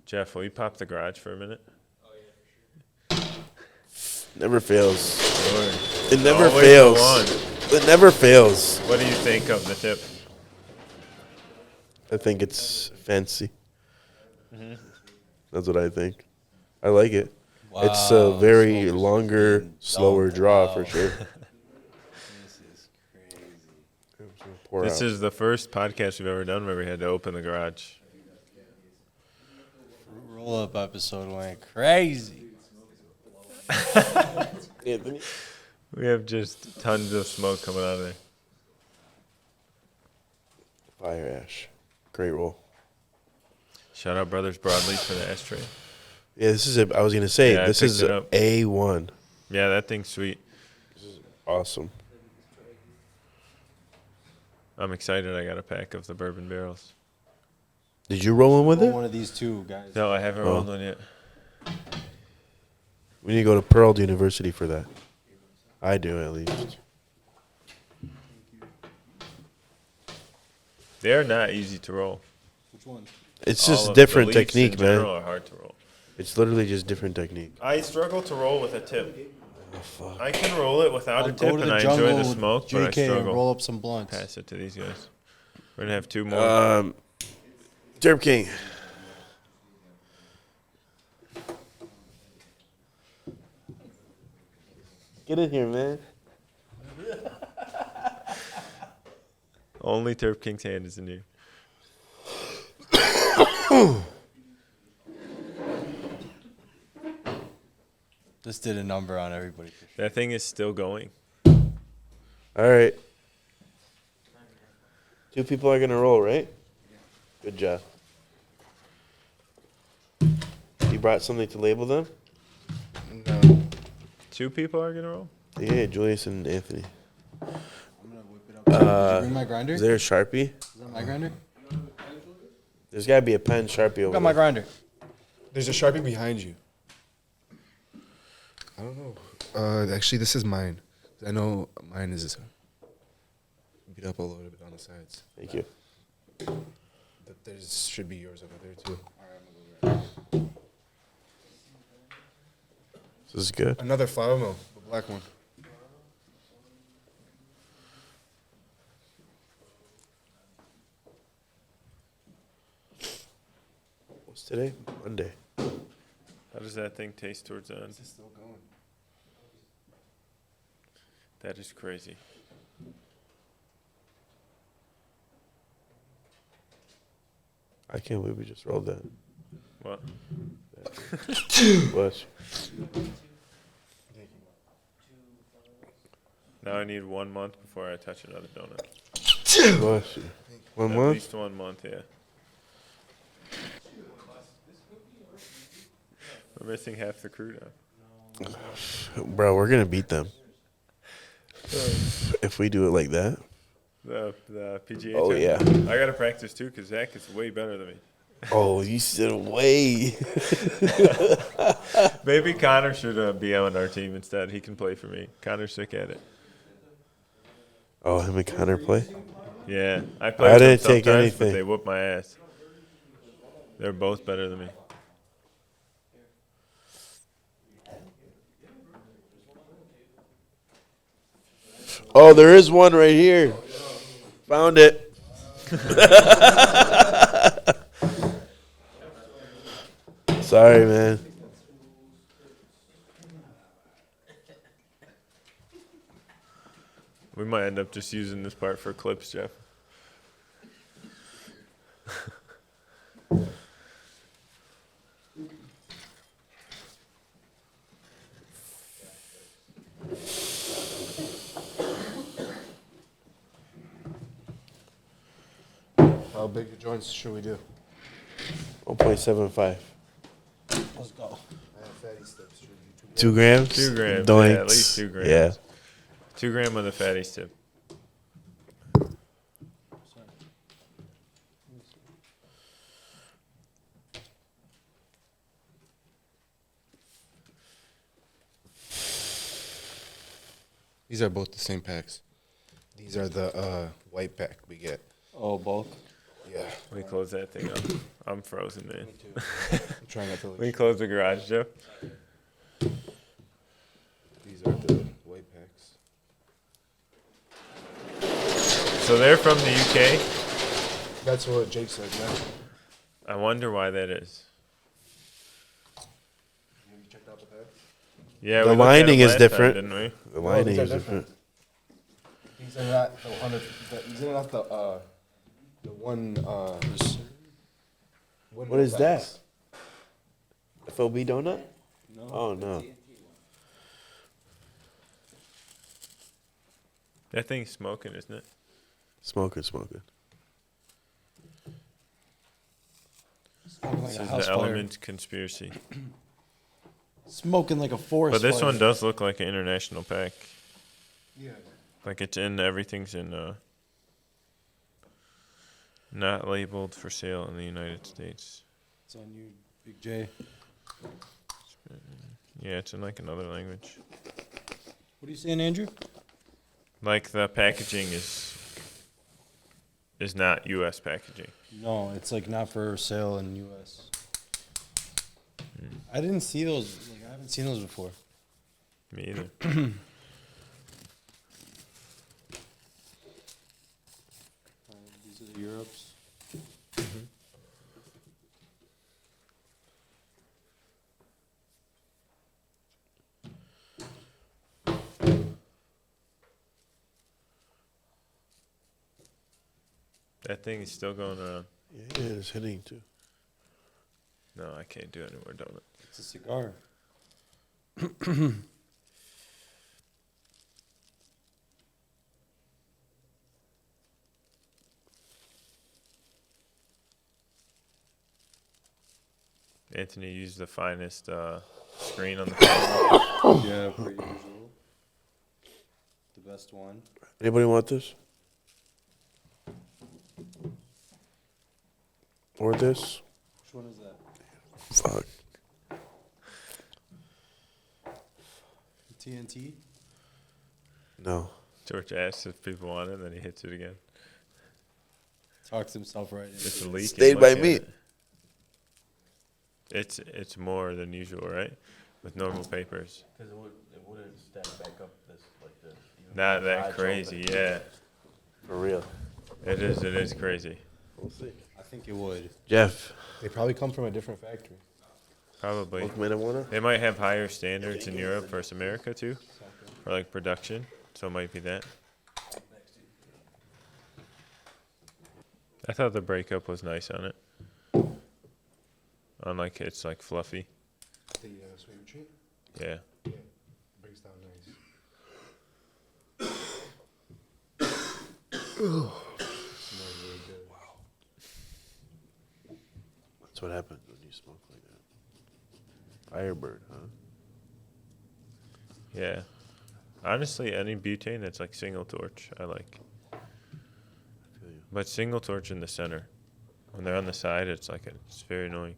Jeff, will you pop the garage for a minute? Never fails. Or It never always fails. the one. It never fails. What do you think of the tip? I think it's fancy. That's what I think. I like it. It's a Wow, very smokers longer, being slower dumped. draw Wow. for sure. This is crazy. Pour This out. is the first podcast we've ever done where we had to open the garage. Roll up episode went crazy. Anthony. We have just tons of smoke coming out of there. Fire ash. Great roll. Shout out Brothers Broadleaf for the ashtray. Yeah, this is. I was gonna say Yeah, I this picked is it up. A1. Yeah, that thing's sweet. Awesome. I'm excited. I got a pack of the bourbon barrels. Did you roll in with Roll it? one of these two guys. No, I haven't Oh. rolled one yet. We need to go to Pearl University for that. I do at least. They're not easy to roll. Which one? It's All just of the different leaves in technique, general man. are hard to roll. It's literally just different technique. I struggle to roll with a tip. Oh, fuck. I can roll it without I'll a go tip, to and the I jungle enjoy the with smoke, but I JK and struggle. roll up some blunts. Pass it to these guys. We're gonna have two more. Derp King. Get in here, man. Only Terp King's hand is in here. This did a number on everybody. For sure. That thing is still going. All right. Two people are gonna roll, right? Good job. You brought something to label them? No. Two people are gonna roll. Yeah, Julius and Anthony. I'm gonna whip it up. Did you bring my grinder? Is there a Sharpie? Is that my grinder? There's gotta be a pen Sharpie over Got my there. grinder. There's a Sharpie behind you. I don't know. Actually, this is mine. I know mine is beat up a little bit on the sides. Thank you. But there should be yours over there too. This is good. Another flower mill, the black one. What's today? Monday. How does that thing taste towards the end? Still going. That is crazy. I can't believe we just rolled that. What? What? Now I need 1 month before I touch another donut. Bless you. 1 At month? least 1 month, yeah. We're missing half the crew now. Bro, we're gonna beat them. If we do it like that. The PGA Oh, tournament. yeah. I gotta practice too, because Zach is way better than me. Oh, you said way. Maybe Connor should be on our team instead. He can play for me. Connor's sick at it. Oh, him and Connor play? Yeah, I play. I with them didn't take sometimes, but anything. they whoop my ass. They're both better than me. Oh, there is one right here. Found it. Sorry, man. We might end up just using this part for clips, Jeff. How big of joints should we do? 1.75. Let's go. 2 grams? 2 grams. Doinks. Yeah, at least 2 grams. Yeah. 2 gram of the fatty tip. These are both the same packs. These are the white pack we get. Oh, bulk. Yeah. We close that thing up. I'm frozen, man. I'm trying not to We can close the garage, Jeff. These are the white packs. So they're from the UK. That's what Jake said, man. I wonder why that is. Have you checked out the pack? Yeah, The we looked at lining them is last different. time, didn't we? The lining these are is different. These are not the 100. These are not the one. What is that? FOB donut? No. Oh, no. That thing's smoking, isn't it? Smoking. This is the Element Conspiracy. Smoking like a forest But this fire. one does look like an international pack. Yeah. Like it's in, everything's in, not labeled for sale in the United States. It's on you, Big J. Yeah, it's in like another language. What are you saying, Andrew? Like the packaging is not U.S. packaging. No, it's like not for sale in U.S. I didn't see those. Like I haven't seen those before. Me either. These are the Europes. That thing is still going around. Yeah, it's hitting too. No, I can't do it anymore, don't it? It's a cigar. Anthony used the finest screen on the phone. Yeah, per usual. The best one. Anybody want this? Or this? Which one is that? Fuck. TNT. No. George asks if people want it, and then he hits it again. Talks himself right in. It's a leak. Stayed by me. It's more than usual, right? With normal papers. Because it wouldn't stand back up this like this. Not that crazy, yeah. For real. It is crazy. We'll see. I think it would. Jeff, They probably come from a different factory. Probably. smoke marijuana? They might have higher standards in Europe versus America too, for like production. So it might be that. I thought the breakup was nice on it. Unlike it's like fluffy. The sweet treat Yeah. breaks down nice. That's what happens when you smoke like that. Firebird, huh? Yeah. Honestly, any butane that's like single torch, I like. I feel you. But single torch in the center. When they're on the side, it's like it's very annoying.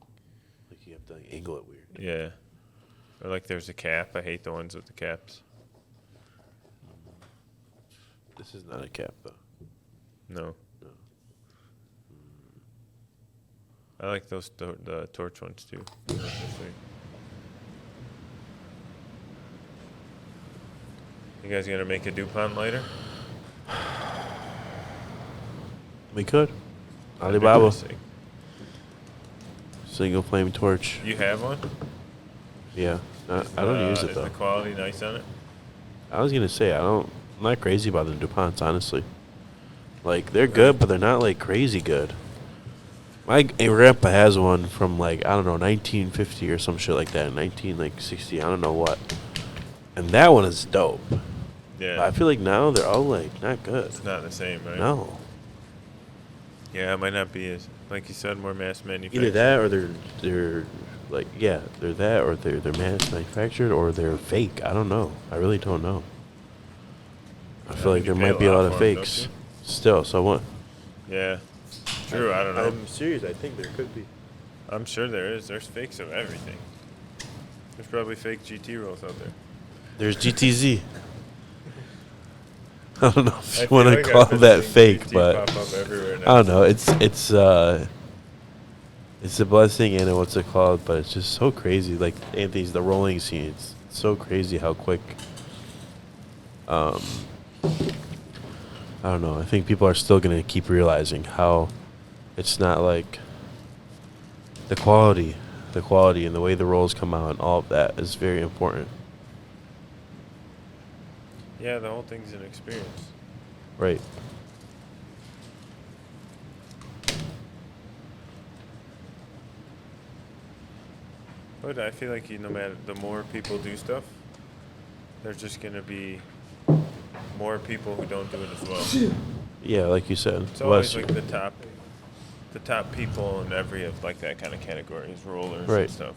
Like you have to like, angle it weird. Yeah. Or like there's a cap. I hate the ones with the caps. This is not a cap though. No. No. I like those the torch ones too. You guys gonna make a DuPont lighter? We could. That'd be Alibaba. pretty sick. Single flame torch. You have one? Yeah. I don't use it Is though. the quality nice on it? I was gonna say I'm not crazy about the DuPonts, honestly. Like they're good, but they're not like crazy good. My grandpa has one from like I don't know 1950 or some shit like that, 1960. I don't know what. And that one is dope. Yeah. But I feel like now they're all like not good. It's not the same, right? No. Yeah, it might not be as, like you said, more mass manufactured. Either that or they're like yeah, they're that or they're mass manufactured or they're fake. I don't know. I really don't know. I feel like you there pay might be a a lot lot of for 'em, don't fakes. you? Still, so what? Yeah. True, I don't know. I'm serious. I think there could be. I'm sure there is. There's fakes of everything. There's probably fake GT rolls out there. There's GTZ. I don't know I if you feel want to like I've call been that seeing fake, GT but pop up everywhere now. I don't know. It's a blessing and what's it called, but it's just so crazy. Like Anthony's the rolling scene. It's so crazy how quick. I don't know. I think people are still gonna keep realizing how it's not like the quality and the way the rolls come out and all of that is very important. Yeah, the whole thing's an experience. Right. But I feel like no matter the more people do stuff, there's just gonna be more people who don't do it as well. Yeah, like you said. It's always Bless like you. the top people in every of like that kind of category is rollers Right. and stuff.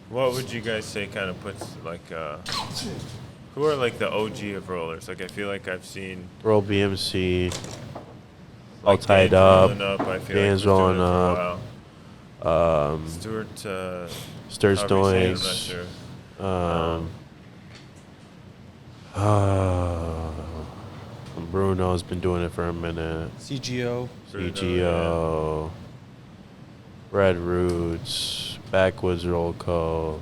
What would you guys say kind of puts like who are like the OG of rollers? Like I feel like I've seen Roll BMC. All like, tied Dan's up. rolling up. I feel Dan's like was doing rolling it for a up. while. Stuart Sturz however you say it, I'm not Noise. sure. Bruno's been doing it for a minute. CGO. Bruno, CGO. Red Roots. Backwoods Roll Co.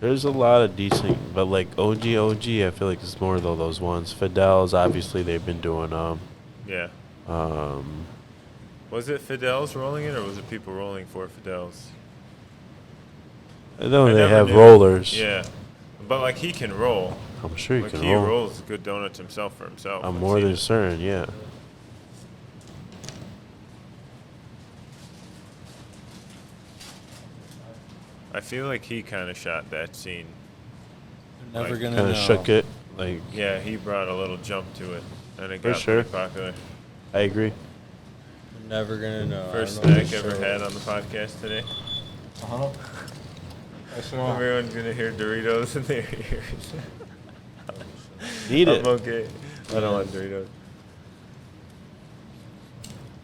There's a lot of decent, but like OG, I feel like it's more of those ones. Fidel's, obviously, they've been doing Yeah. um, Was it Fidel's rolling it, or was it people rolling for Fidel's? I know I they never have knew. rollers. Yeah, but like he can roll. I'm sure you Like can he roll. rolls good donuts himself for himself. I'm I've more seen than it. certain, yeah. I feel like he kind of shot that scene. Never Like, gonna Kind know. of shook it. Like, Yeah, he brought a little jump to it, and it For got sure. pretty popular. I agree. Never gonna know. First I don't know snack for ever sure. had on the podcast today. Uh-huh. That's wrong. Everyone's gonna hear Doritos in their ears. Need it. I'm okay. I don't want Doritos.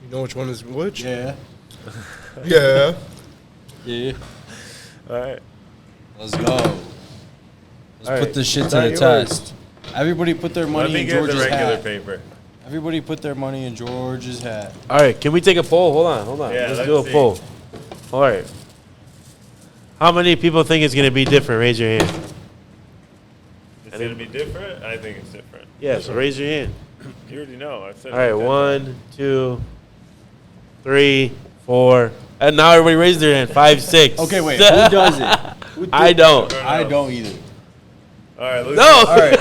You know which one is which? Yeah. Yeah. Yeah. All right. Let's go. Let's All put right. this shit to Not the yours. test. Everybody put their Let money me in get the George's regular hat. paper. Everybody put their money in George's hat. All right, can we take a poll? Hold on. Yeah, let's let's do a see. poll. All right. How many people think it's gonna be different? Raise your hand. It's gonna be different. I think it's different. Yeah, so raise your hand. You already know. I've said. All right, it 1, 2, 3, 4, and now everybody raise their hand. 5, 6. Okay, wait. Who does it? Who I don't. I don't either. All right, losers. No. All right.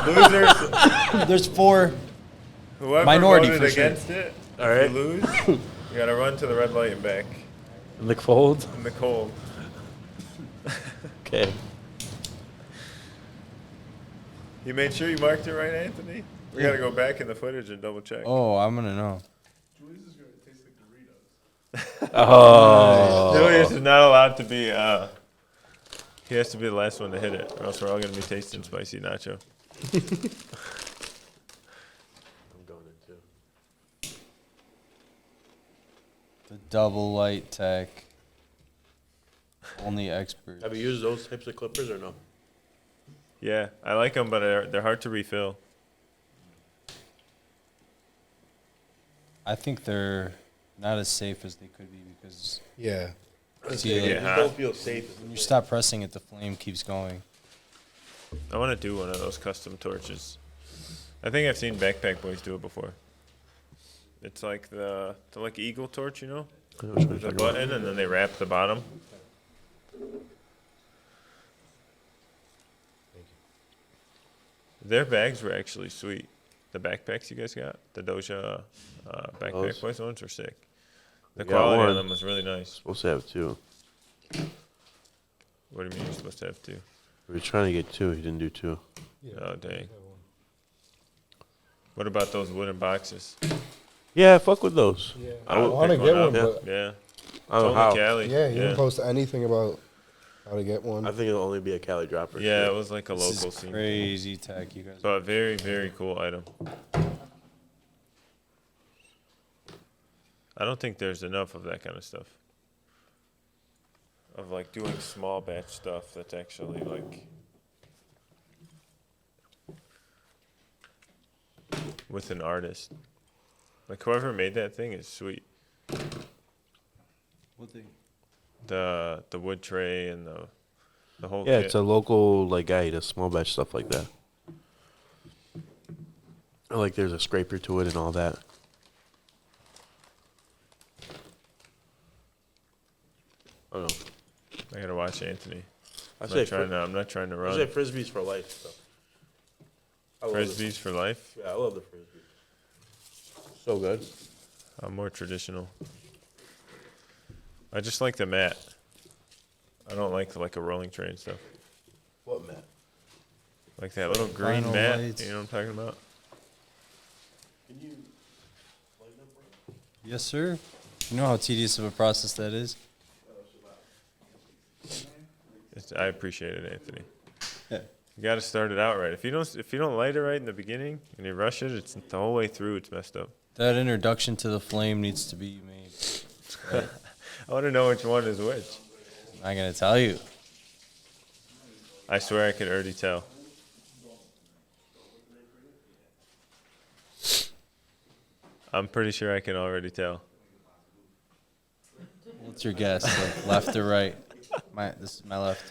Losers. There's 4. Whoever Minority voted for sure. against it, All if right. you lose, you gotta run to the red light and back In the cold. in the cold. Okay. You made sure you marked it right, Anthony? We gotta go back in the footage and double check. Oh, I'm gonna know. Julius is gonna taste like Doritos. Oh. Julius is not allowed to be. He has to be the last one to hit it, or else we're all gonna be tasting spicy nacho. I'm going to. The double light tech. Only experts. Have you used those types of clippers or no? Yeah, I like them, but they're hard to refill. I think they're not as safe as they could be because Yeah. see, like, Yeah. Just don't feel safe. when you stop pressing it, the flame keeps going. I want to do one of those custom torches. I think I've seen Backpack Boys do it before. It's like the like Eagle Torch, you know? Which one you There's a talking about? button and then they wrap the bottom. Their bags were actually sweet. The backpacks you guys got, the Doja Backpack Those? Boys ones were sick. The We got quality one. on them was really nice. Supposed to have two. What do you mean you're supposed to have two? We were trying to get two. He didn't do two. Oh, dang. What about those wooden boxes? Yeah, fuck with those. Yeah. I I would want to pick get one one, up. but Yeah. I don't know Told how. Cali. yeah, you didn't post anything about how to get one. I think it'll only be a Cali dropper. Yeah, it was like a This local is scene. crazy tech, you guys. But very, very cool item. I don't think there's enough of that kind of stuff. Of like doing small batch stuff that's actually like with an artist. Like whoever made that thing is sweet. What thing? The wood tray and the whole Yeah, kit. it's a local like guy. He does small batch stuff like that. Like there's a scraper to it and all that. I don't know. I gotta watch Anthony. I I'm say I'm not trying to I say run. frisbees for life. Stuff. I love this. Frisbees for life. Yeah, I love the frisbees. So good. I'm more traditional. I just like the mat. I don't like a rolling tray and stuff. What, Matt? Like that little green Vinyl mat. lights. You know what I'm talking about? Can you? Yes, sir. You know how tedious of a process that is? I appreciate it, Anthony. Yeah. You got to start it out right. If you don't light it right in the beginning and you rush it, it's the whole way through. It's messed up. That introduction to the flame needs to be made. I want to know which one is which. I'm not gonna tell you. I swear I could already tell. I'm pretty sure I can already tell. What's your guess? Like left or right? This is my left.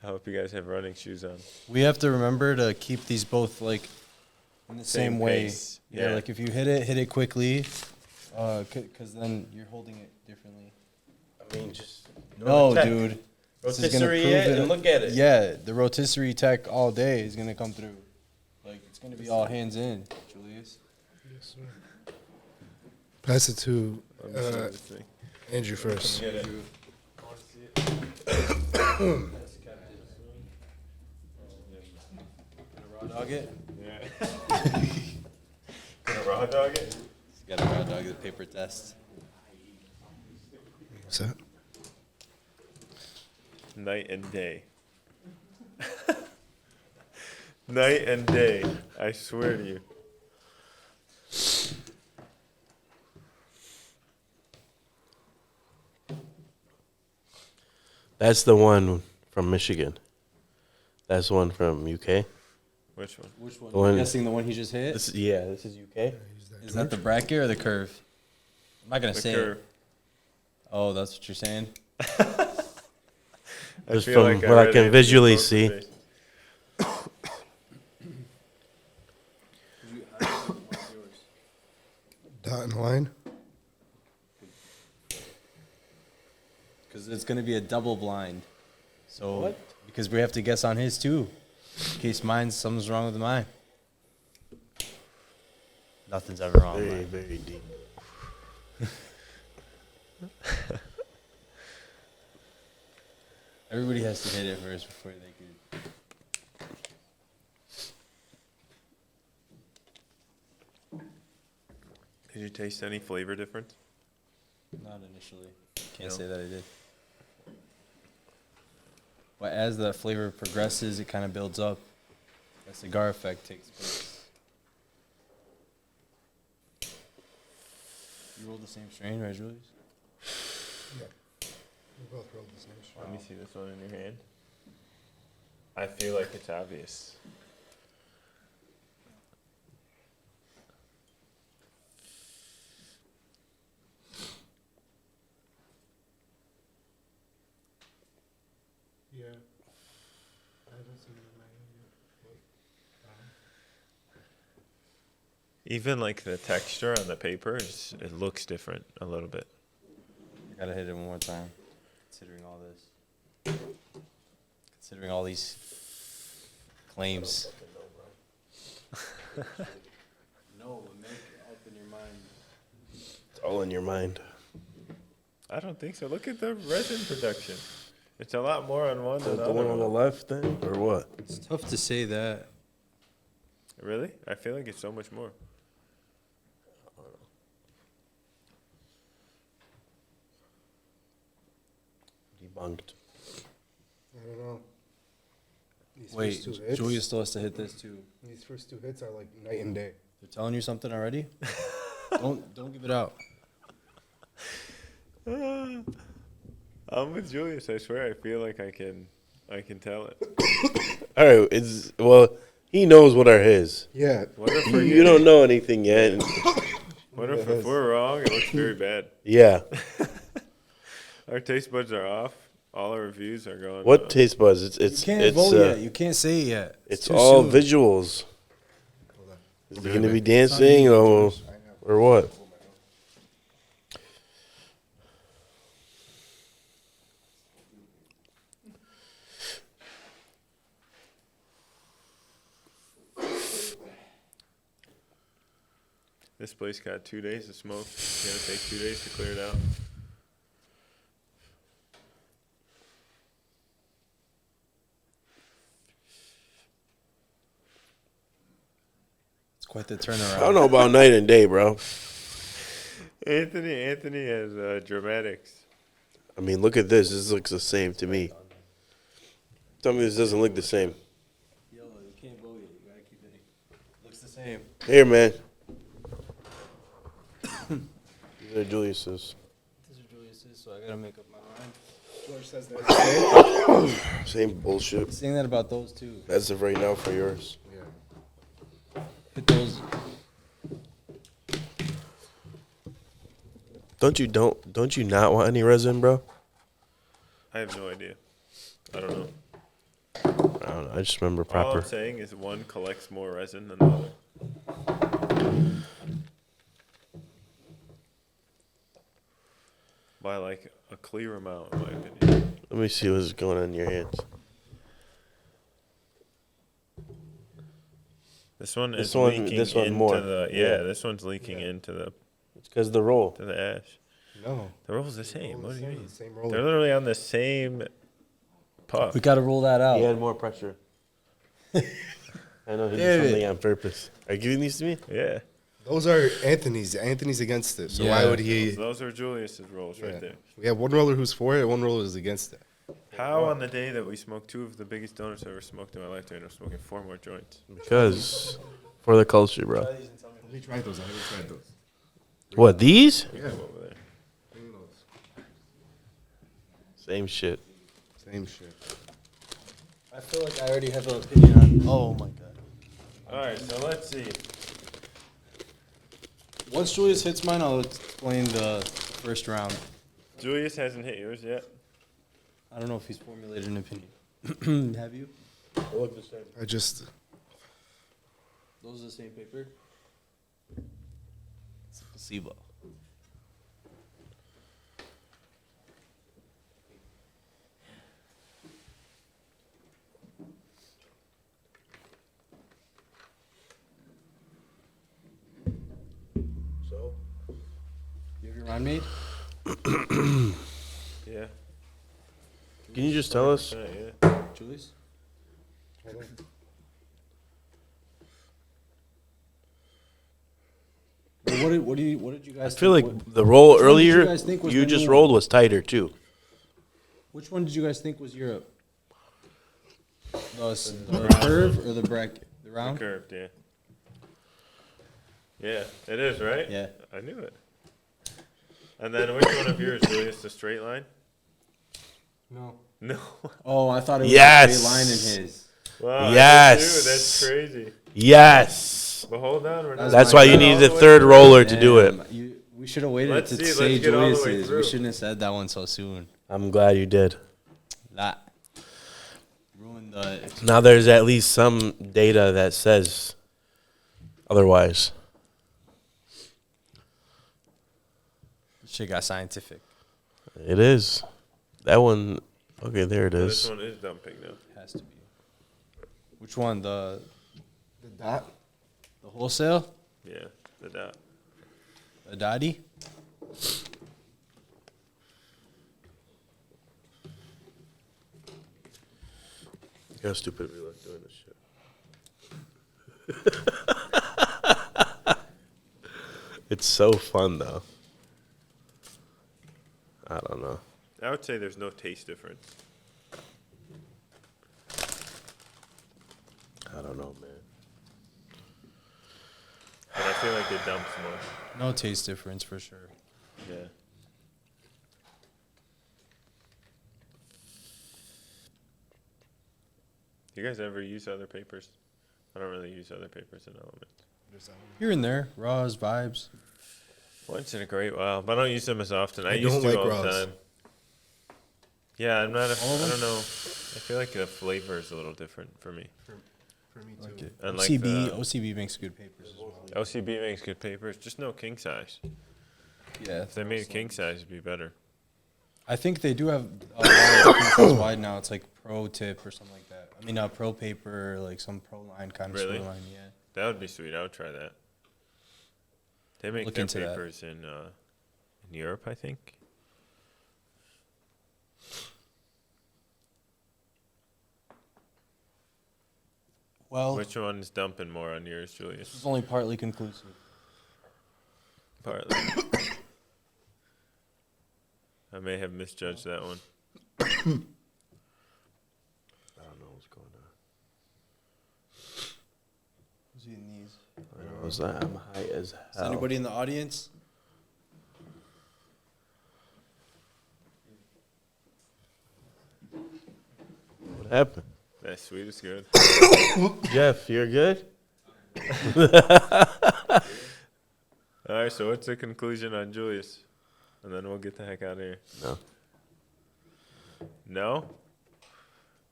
I hope you guys have running shoes on. We have to remember to keep these both like in the same way. pace. Yeah, like if you hit it quickly, because then you're holding it differently. I mean, just No, tech. dude. This is gonna Rotisserie prove it it. and look at it. Yeah, the rotisserie tech all day is gonna come through. Like it's gonna be all hands in, Julius. Pass it to Let me see this thing. Andrew first. Get it. Raw dog it. Gonna raw dog it? He's got a raw dog the paper test. What's that? Night and day. Night and day. I swear to you. That's the one from Michigan. That's the one from UK. Which one? Which one? The one- I'm guessing the one he just hit. This is this is UK. Is that the bracket or the curve? I'm not gonna The say curve. it. Oh, that's what you're saying. I Just feel from like what I read can Anthony's visually poker see. face. Dot and line. Because it's gonna be a double blind. So because we have to guess on his too, in case something's wrong with mine. Nothing's ever wrong. with Very mine. very deep. Everybody has to hit it first before they could. Did you taste any flavor difference? Not initially. Can't No. say that I did. But as the flavor progresses, it kind of builds up. The cigar effect takes place. You rolled the same strain, right, Julius? We both rolled the same shot. Let me see this one in your hand. I feel like it's obvious. Yeah. I haven't seen the manual yet. Even like the texture on the paper, it looks different a little bit. I gotta hit it one more time. Considering all this. Considering all these claims. No, make it up in your mind. It's all in your mind. I don't think so. Look at the resin production. It's a lot more on one than The the one other. on the left then, or what? It's tough to say that. Really? I feel like it's so much more. Debunked. I don't know. These Wait, first two hits, Julia still has to hit this too. these first two hits are like night and day. They're telling you something already? don't give it out. I'm with Julius. I swear. I feel like I can tell it. All right, he knows what are his. Yeah. What if You don't know anything yet. What if we're wrong? It looks very bad. Yeah. Our taste buds are off. All our reviews are going. What taste buds? It's You can't it's vote yet. You can't say it yet. it's too all soon. visuals. Is he gonna be dancing or what? This place got 2 days of smoke. It's gonna take 2 days to clear it out. It's quite the turnaround. I don't know about night and day, bro. Anthony has dramatics. I mean, look at this. This looks the same to me. Tell me this doesn't look the same. Yo, you can't vote yet. You gotta keep hitting. Looks the same. Here, man. These are Julius's. These are Julius's, so I gotta make up my mind. George says that. Same bullshit. Saying that about those two. As of right now for yours. Hit those. Don't you not want any resin, bro? I have no idea. I don't know. I don't know. I just remember All proper. I'm saying is one collects more resin than the other. By like a clear amount, in my opinion. Let me see what's going on in your hands. This one This is one- leaking this one into more. the Yeah. this one's leaking into the It's because of the roll. ash. No. The roll's the same. What do you mean? Same They're roller. literally on the same puff. We gotta roll that out. He had more pressure. I know he did David. something on purpose. Are you giving these to me? Yeah. Those are Anthony's. Anthony's against it. So why Yeah. would he? Those are Julius's rolls Yeah. right there. We have one roller who's for it, one roller who's against it. How on the day that we smoked two of the biggest donuts I've ever smoked in my life, I ended up smoking 4 more joints? Because for the culture, bro. Let me try those. I haven't tried those. What, these? Yeah. Over there. Same shit. Same shit. I feel like I already have an opinion on. Oh my god. All right, so let's see. Once Julius hits mine, I'll explain the first round. Julius hasn't hit yours yet. I don't know if he's formulated an opinion. Have you? I just. Those are the same paper. It's a placebo. So? You have your mind made? Yeah. Can you just tell us? Yeah. Julius? Well, what did you I guys feel think? like the roll Which one did you earlier guys think was you the just new rolled one? was tighter too. Which one did you guys think was Europe? The curve or the bracket? The round? Curved, yeah. Yeah, it is, right? Yeah. I knew it. And then which one of yours, Julius? The straight line? No. No. Oh, I thought it was Yes. a straight line in his. Wow. I did Yes. too. That's crazy. Yes. But hold on, we're not. That's my why you God. need the third roller to do it. We should have waited Let's to see, say let's get all the way Julius's. through. We shouldn't have said that one so soon. I'm glad you did. Nah. Now there's at least some data that says otherwise. Shit got scientific. It is. That one. Okay, there it This is. one is dumping now. Has to be. Which one? The That wholesale? Yeah, the dot. The Dottie? Look how stupid we look doing this shit. It's so fun though. I don't know. I would say there's no taste difference. I don't know, man. But I feel like it dumps more. No taste difference for sure. Yeah. You guys ever use other papers? I don't really use other papers in Element. Here and there, raws, vibes. Once in a great while, but I don't use them as often. I I used don't to like all the raws. time. Yeah, I'm not. I don't know. I feel like the flavor is a little different for me. for me too. Like it. And like OCB, the- OCB makes good papers as well. OCB makes good papers, just no king size. Yeah. If they made king size, it'd be better. I think they do have a lot of pieces wide now. It's like pro tip or something like that. I mean, pro paper, like some pro line kind of Really? store line. Yeah. That would be sweet. I would try that. They make Look their into that. papers in Europe, I think. Well, Which one is dumping more on yours, it's Julius? only partly conclusive. Partly. I may have misjudged that one. I don't know what's going on. Who's eating these? I know, it's not- I'm high as Is hell. anybody in the audience? What happened? That sweet is good. Jeff, you're good? All right, so what's the conclusion on Julius? And then we'll get the heck out of here. No. No?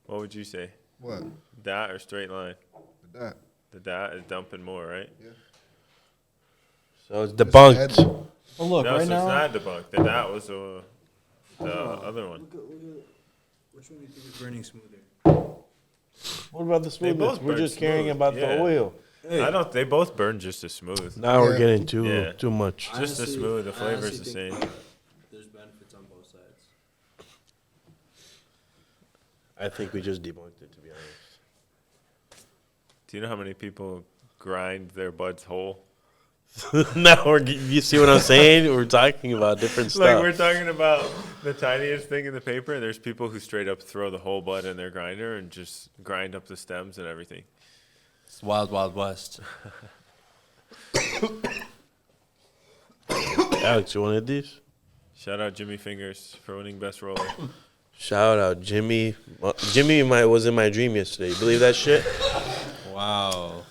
What would you say? What? Dot or straight line? That. The dot is dumping more, right? So it's debunked. Well, look, no, right so now. it's not debunked. The dot was the other one. Which one do you think is burning smoother? What about the They both smoothness? We're burn just caring smooth, about yeah. the oil. I don't. They both burn just as smooth. Now we're Yeah. getting Yeah. too much. Just as Honestly- smooth. The I flavor's the honestly same. think There's benefits on both sides. I think we just debunked it, to be honest. Do you know how many people grind their buds whole? Now you see what I'm saying? We're talking about different Like stuff. we're talking about the tiniest thing in the paper. There's people who straight up throw the whole bud in their grinder and just grind up the stems and everything. It's Wild Wild West. Alex, you wanted these? Shout out Jimmy Fingers for winning best roller. Shout out Jimmy. Jimmy was in my dream yesterday. You believe that shit? Wow.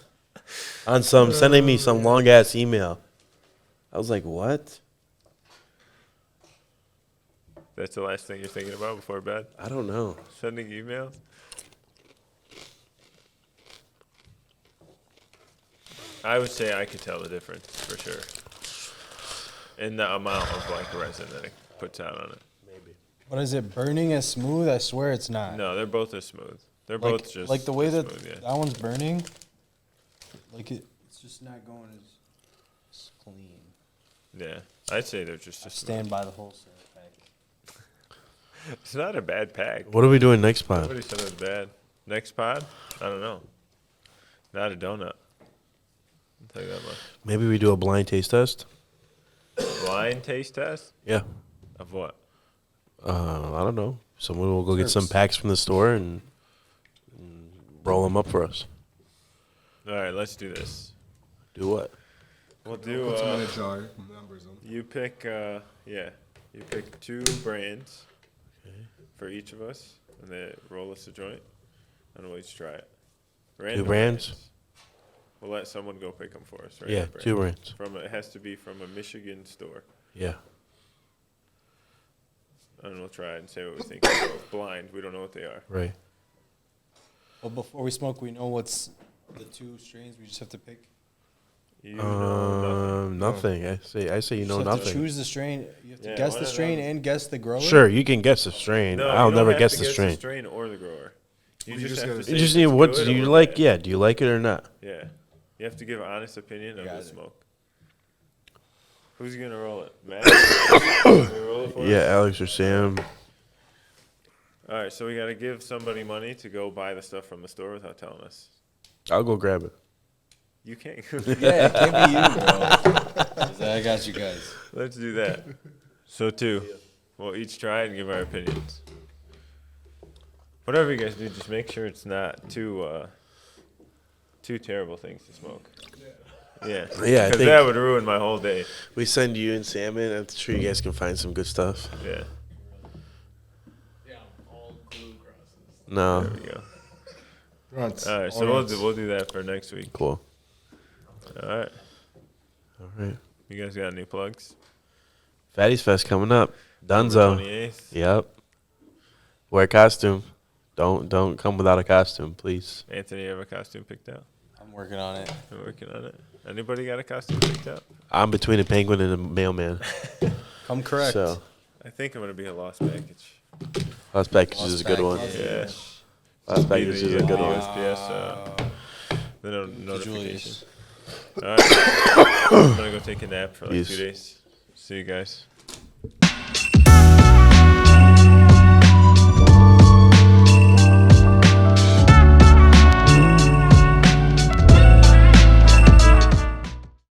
On some sending me some long ass email. I was like, what? That's the last thing you're thinking about before bed? I don't know. Sending emails? I would say I could tell the difference for sure. In the amount of like resin that it puts out on it. Maybe. What is it? Burning as smooth? I swear it's not. No, they're both as smooth. They're Like, both just like the way as that smooth, yeah. that one's burning. Like it's just not going as clean. Yeah, I'd say they're just I as smooth. stand by the wholesale pack. It's not a bad pack. What are we doing next pod? Nobody said it was bad. Next pod? I don't know. Not a donut. I'll tell you that much. Maybe we do a blind taste test? Blind taste test? Yeah. Of what? I don't know. Someone will go get some packs from the store and roll them up for us. All right, let's do this. Do what? We'll do. Puts them in a jar, numbers them. You pick. Yeah, you pick 2 brands for each of us, and then roll us a joint, and we'll each try it. Random brands? We'll let someone go pick them for us. Yeah, Random 2 brands. brands. It has to be from a Michigan store, Yeah. and we'll try it and say what we think. So blind, we don't know what they are. Right. Well, before we smoke, we know what's the 2 strains we just have to pick. You know Nothing. I say you know just have to nothing. choose the strain. You have to Yeah, guess one the of strain them. and guess the grower. Sure, you can guess the strain. No, I'll you don't never have guess to the guess strain. the strain or the grower. You Well, you just just have gotta- to You say just if need it's what good do you or like? bad. Yeah, do you like it or not? Yeah. You have to give an honest opinion of Got the it. smoke. Who's gonna roll it? Matt? You roll it for Yeah, us? Alex or Sam. All right, so we gotta give somebody money to go buy the stuff from the store without telling us. I'll go grab it. You can't. Yeah, it can't be you, bro. 'Cause I got you guys. Let's do that. So 2. We'll each try and give our opinions. Whatever you guys do, just make sure it's not two terrible things to smoke. Yeah. Yeah, I Because think that would ruin my whole day. we send you and Sam in. I'm sure you guys can find some good stuff. Yeah. Yeah, all glue crosses. No, There we go. Runs. All right, so we'll do that for next week. cool. All right. All right. You guys got any plugs? Fatty's Fest coming up. Dunzo. 28th. Yep. Wear a costume. Don't come without a costume, please. Anthony, you have a costume picked out? I'm working on it. I'm working on it. Anybody got a costume picked out? I'm between a penguin and a mailman. Come correct. So I think I'm gonna be a lost package. Lost Package Lost is a good one. Package. Yeah. Lost Be Package is a the, good one. USPS, the notification. Julius. All right. I'm gonna go take a nap for like Peace. 2 days. See you guys.